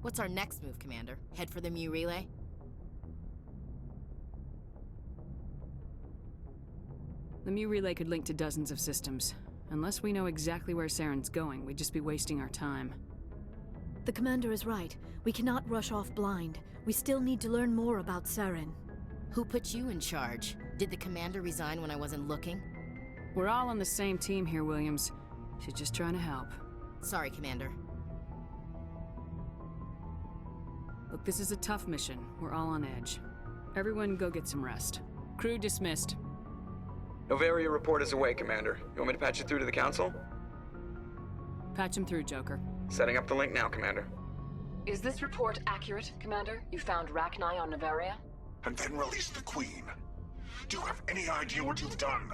[SPEAKER 7] What's our next move, Commander? Head for the Mu relay?
[SPEAKER 6] The Mu relay could link to dozens of systems. Unless we know exactly where Saren's going, we'd just be wasting our time.
[SPEAKER 3] The commander is right. We cannot rush off blind. We still need to learn more about Saren.
[SPEAKER 7] Who put you in charge? Did the commander resign when I wasn't looking?
[SPEAKER 6] We're all on the same team here, Williams. She's just trying to help.
[SPEAKER 7] Sorry, Commander.
[SPEAKER 6] Look, this is a tough mission. We're all on edge. Everyone go get some rest. Crew dismissed.
[SPEAKER 14] Noveria report is away, Commander. You want me to patch it through to the Council?
[SPEAKER 6] Patch him through, Joker.
[SPEAKER 14] Setting up the link now, Commander.
[SPEAKER 19] Is this report accurate, Commander? You found Rachni on Noveria?
[SPEAKER 21] And then released the Queen. Do you have any idea what you've done?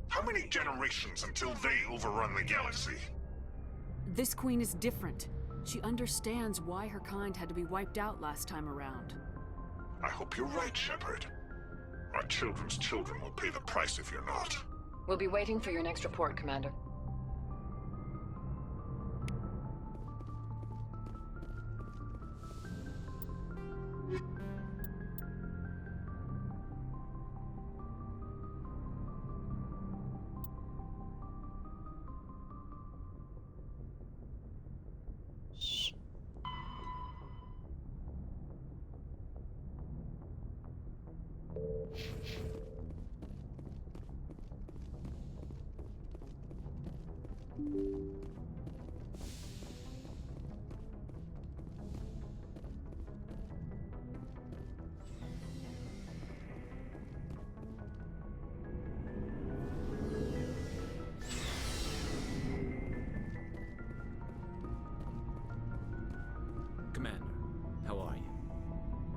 [SPEAKER 21] How many generations until they overrun the galaxy?
[SPEAKER 6] This queen is different. She understands why her kind had to be wiped out last time around.
[SPEAKER 21] I hope you're right, Shepard. Our children's children will pay the price if you're not.
[SPEAKER 19] We'll be waiting for your next report, Commander.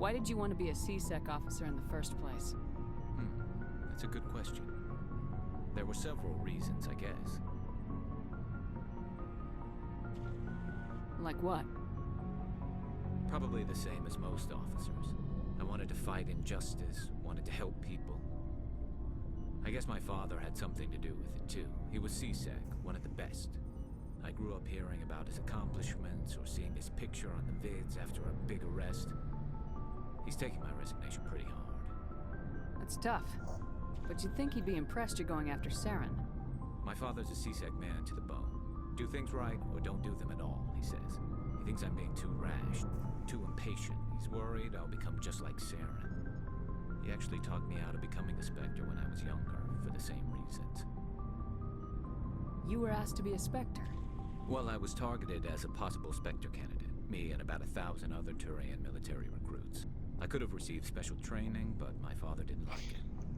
[SPEAKER 6] Why did you want to be a C-Sec officer in the first place?
[SPEAKER 15] That's a good question. There were several reasons, I guess.
[SPEAKER 6] Like what?
[SPEAKER 15] Probably the same as most officers. I wanted to fight injustice, wanted to help people. I guess my father had something to do with it too. He was C-Sec, one of the best. I grew up hearing about his accomplishments or seeing his picture on the vids after a big arrest. He's taking my resignation pretty hard.
[SPEAKER 6] That's tough. But you'd think he'd be impressed you're going after Saren.
[SPEAKER 15] My father's a C-Sec man to the bone. Do things right or don't do them at all, he says. He thinks I'm being too rash, too impatient. He's worried I'll become just like Saren. He actually talked me out of becoming a Spectre when I was younger, for the same reasons.
[SPEAKER 6] You were asked to be a Spectre?
[SPEAKER 15] Well, I was targeted as a possible Spectre candidate. Me and about 1,000 other Turian military recruits. I could have received special training, but my father didn't like it.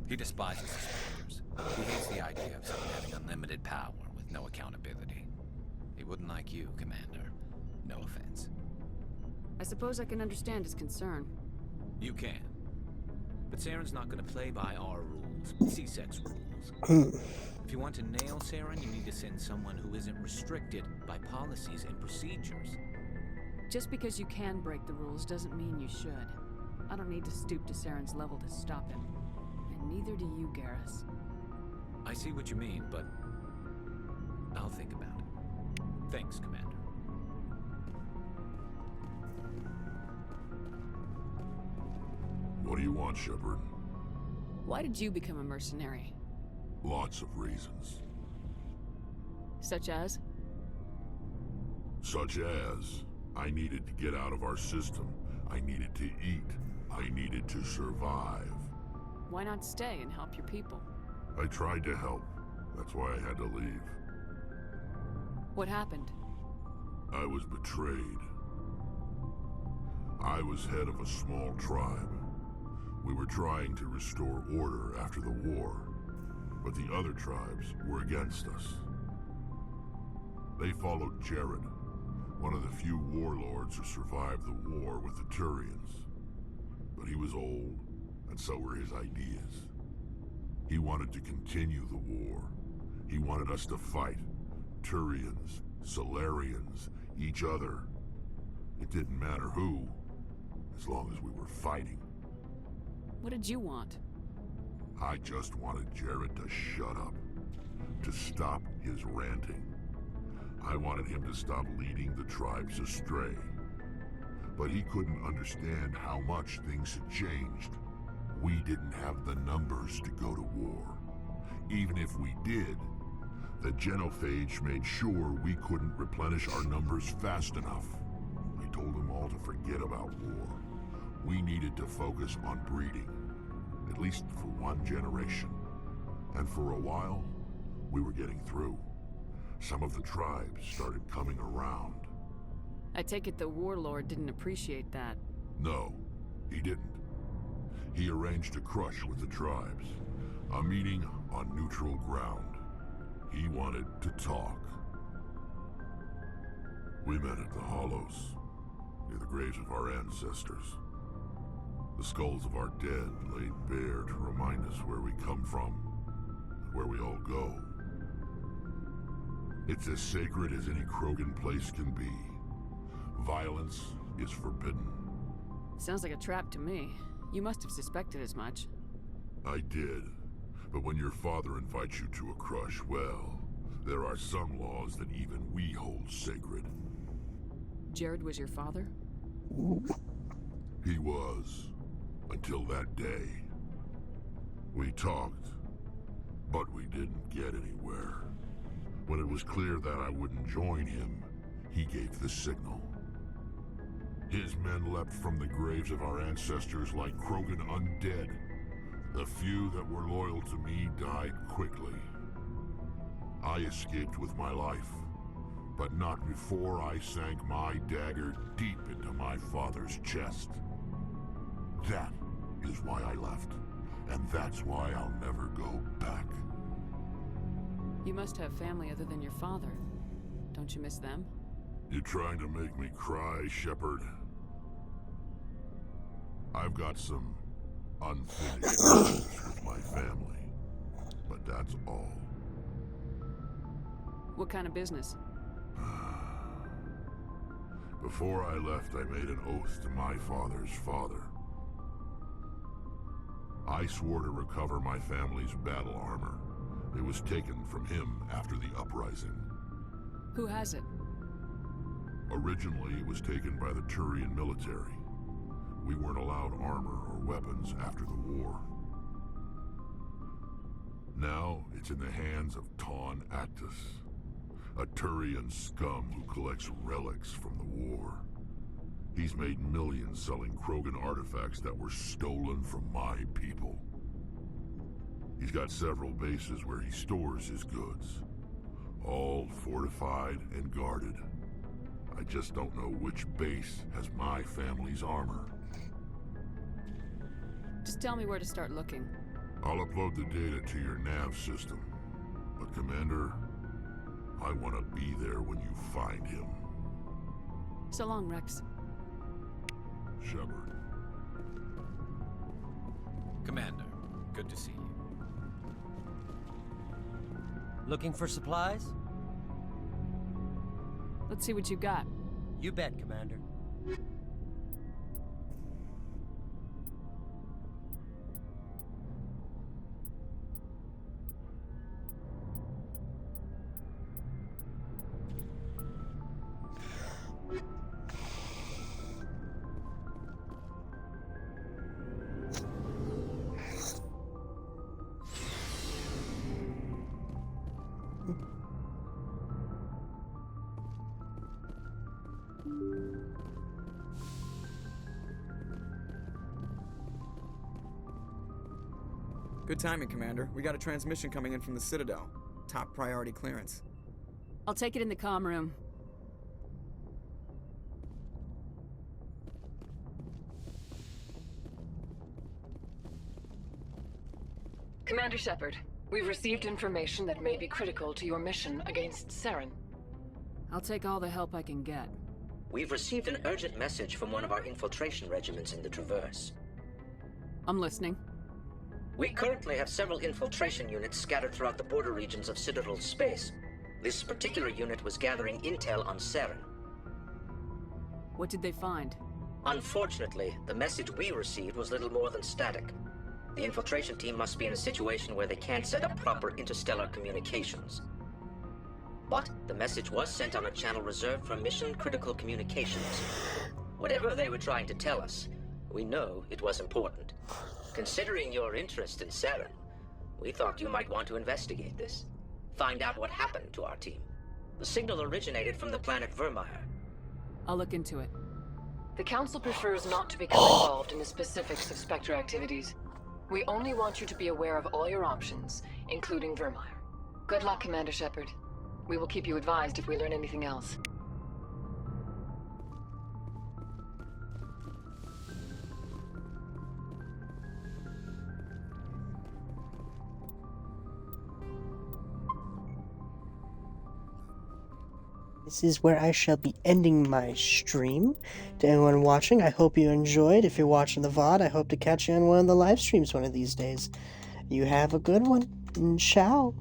[SPEAKER 15] He despises the Spectres. He hates the idea of someone having unlimited power with no accountability. He wouldn't like you, Commander. No offense.
[SPEAKER 6] I suppose I can understand his concern.
[SPEAKER 15] You can. But Saren's not going to play by our rules, C-Sec's rules. If you want to nail Saren, you need to send someone who isn't restricted by policies and procedures.
[SPEAKER 6] Just because you can break the rules doesn't mean you should. I don't need to stoop to Saren's level to stop him. And neither do you, Garrus.
[SPEAKER 15] I see what you mean, but I'll think about it. Thanks, Commander.
[SPEAKER 23] What do you want, Shepard?
[SPEAKER 6] Why did you become a mercenary?
[SPEAKER 23] Lots of reasons.
[SPEAKER 6] Such as?
[SPEAKER 23] Such as, I needed to get out of our system. I needed to eat. I needed to survive.
[SPEAKER 6] Why not stay and help your people?
[SPEAKER 23] I tried to help. That's why I had to leave.
[SPEAKER 6] What happened?
[SPEAKER 23] I was betrayed. I was head of a small tribe. We were trying to restore order after the war, but the other tribes were against us. They followed Jared, one of the few warlords who survived the war with the Turians. But he was old, and so were his ideas. He wanted to continue the war. He wanted us to fight. Turians, Solarians, each other. It didn't matter who, as long as we were fighting.
[SPEAKER 6] What did you want?
[SPEAKER 23] I just wanted Jared to shut up, to stop his ranting. I wanted him to stop leading the tribes astray. But he couldn't understand how much things had changed. We didn't have the numbers to go to war. Even if we did, the genophage made sure we couldn't replenish our numbers fast enough. I told them all to forget about war. We needed to focus on breeding, at least for one generation. And for a while, we were getting through. Some of the tribes started coming around.
[SPEAKER 6] I take it the warlord didn't appreciate that.
[SPEAKER 23] No, he didn't. He arranged a crush with the tribes, a meeting on neutral ground. He wanted to talk. We met at the Hollows, near the graves of our ancestors. The skulls of our dead laid bare to remind us where we come from, and where we all go. It's as sacred as any Krogan place can be. Violence is forbidden.
[SPEAKER 6] Sounds like a trap to me. You must have suspected as much.
[SPEAKER 23] I did. But when your father invites you to a crush, well, there are some laws that even we hold sacred.
[SPEAKER 6] Jared was your father?
[SPEAKER 23] He was. Until that day. We talked, but we didn't get anywhere. When it was clear that I wouldn't join him, he gave the signal. His men leapt from the graves of our ancestors like Krogan undead. The few that were loyal to me died quickly. I escaped with my life, but not before I sank my dagger deep into my father's chest. That is why I left, and that's why I'll never go back.
[SPEAKER 6] You must have family other than your father. Don't you miss them?
[SPEAKER 23] You trying to make me cry, Shepard? I've got some unfinished business with my family, but that's all.
[SPEAKER 6] What kind of business?
[SPEAKER 23] Before I left, I made an oath to my father's father. I swore to recover my family's battle armor. It was taken from him after the uprising.
[SPEAKER 6] Who has it?
[SPEAKER 23] Originally, it was taken by the Turian military. We weren't allowed armor or weapons after the war. Now, it's in the hands of Ton Actus, a Turian scum who collects relics from the war. He's made millions selling Krogan artifacts that were stolen from my people. He's got several bases where he stores his goods, all fortified and guarded. I just don't know which base has my family's armor.
[SPEAKER 6] Just tell me where to start looking.
[SPEAKER 23] I'll upload the data to your nav system. But Commander, I want to be there when you find him.
[SPEAKER 6] So long, Rex.
[SPEAKER 23] Shepard.
[SPEAKER 15] Commander, good to see you.
[SPEAKER 5] Looking for supplies?
[SPEAKER 6] Let's see what you got.
[SPEAKER 5] You bet, Commander.
[SPEAKER 14] Good timing, Commander. We got a transmission coming in from the Citadel. Top priority clearance.
[SPEAKER 6] I'll take it in the comm room.
[SPEAKER 19] Commander Shepard, we've received information that may be critical to your mission against Saren.
[SPEAKER 6] I'll take all the help I can get.
[SPEAKER 13] We've received an urgent message from one of our infiltration regiments in the Traverse.
[SPEAKER 6] I'm listening.
[SPEAKER 13] We currently have several infiltration units scattered throughout the border regions of Citadel space. This particular unit was gathering intel on Saren.
[SPEAKER 6] What did they find?
[SPEAKER 13] Unfortunately, the message we received was little more than static. The infiltration team must be in a situation where they can't set up proper interstellar communications. But the message was sent on a channel reserved for mission-critical communications. Whatever they were trying to tell us, we know it was important. Considering your interest in Saren, we thought you might want to investigate this. Find out what happened to our team. The signal originated from the planet Vermeer.
[SPEAKER 6] I'll look into it.
[SPEAKER 19] The Council prefers not to become involved in the specifics of Spectre activities. We only want you to be aware of all your options, including Vermeer. Good luck, Commander Shepard. We will keep you advised if we learn anything else.
[SPEAKER 1] This is where I shall be ending my stream. To anyone watching, I hope you enjoyed. If you're watching the VOD, I hope to catch you on one of the live streams one of these days. You have a good one, and ciao.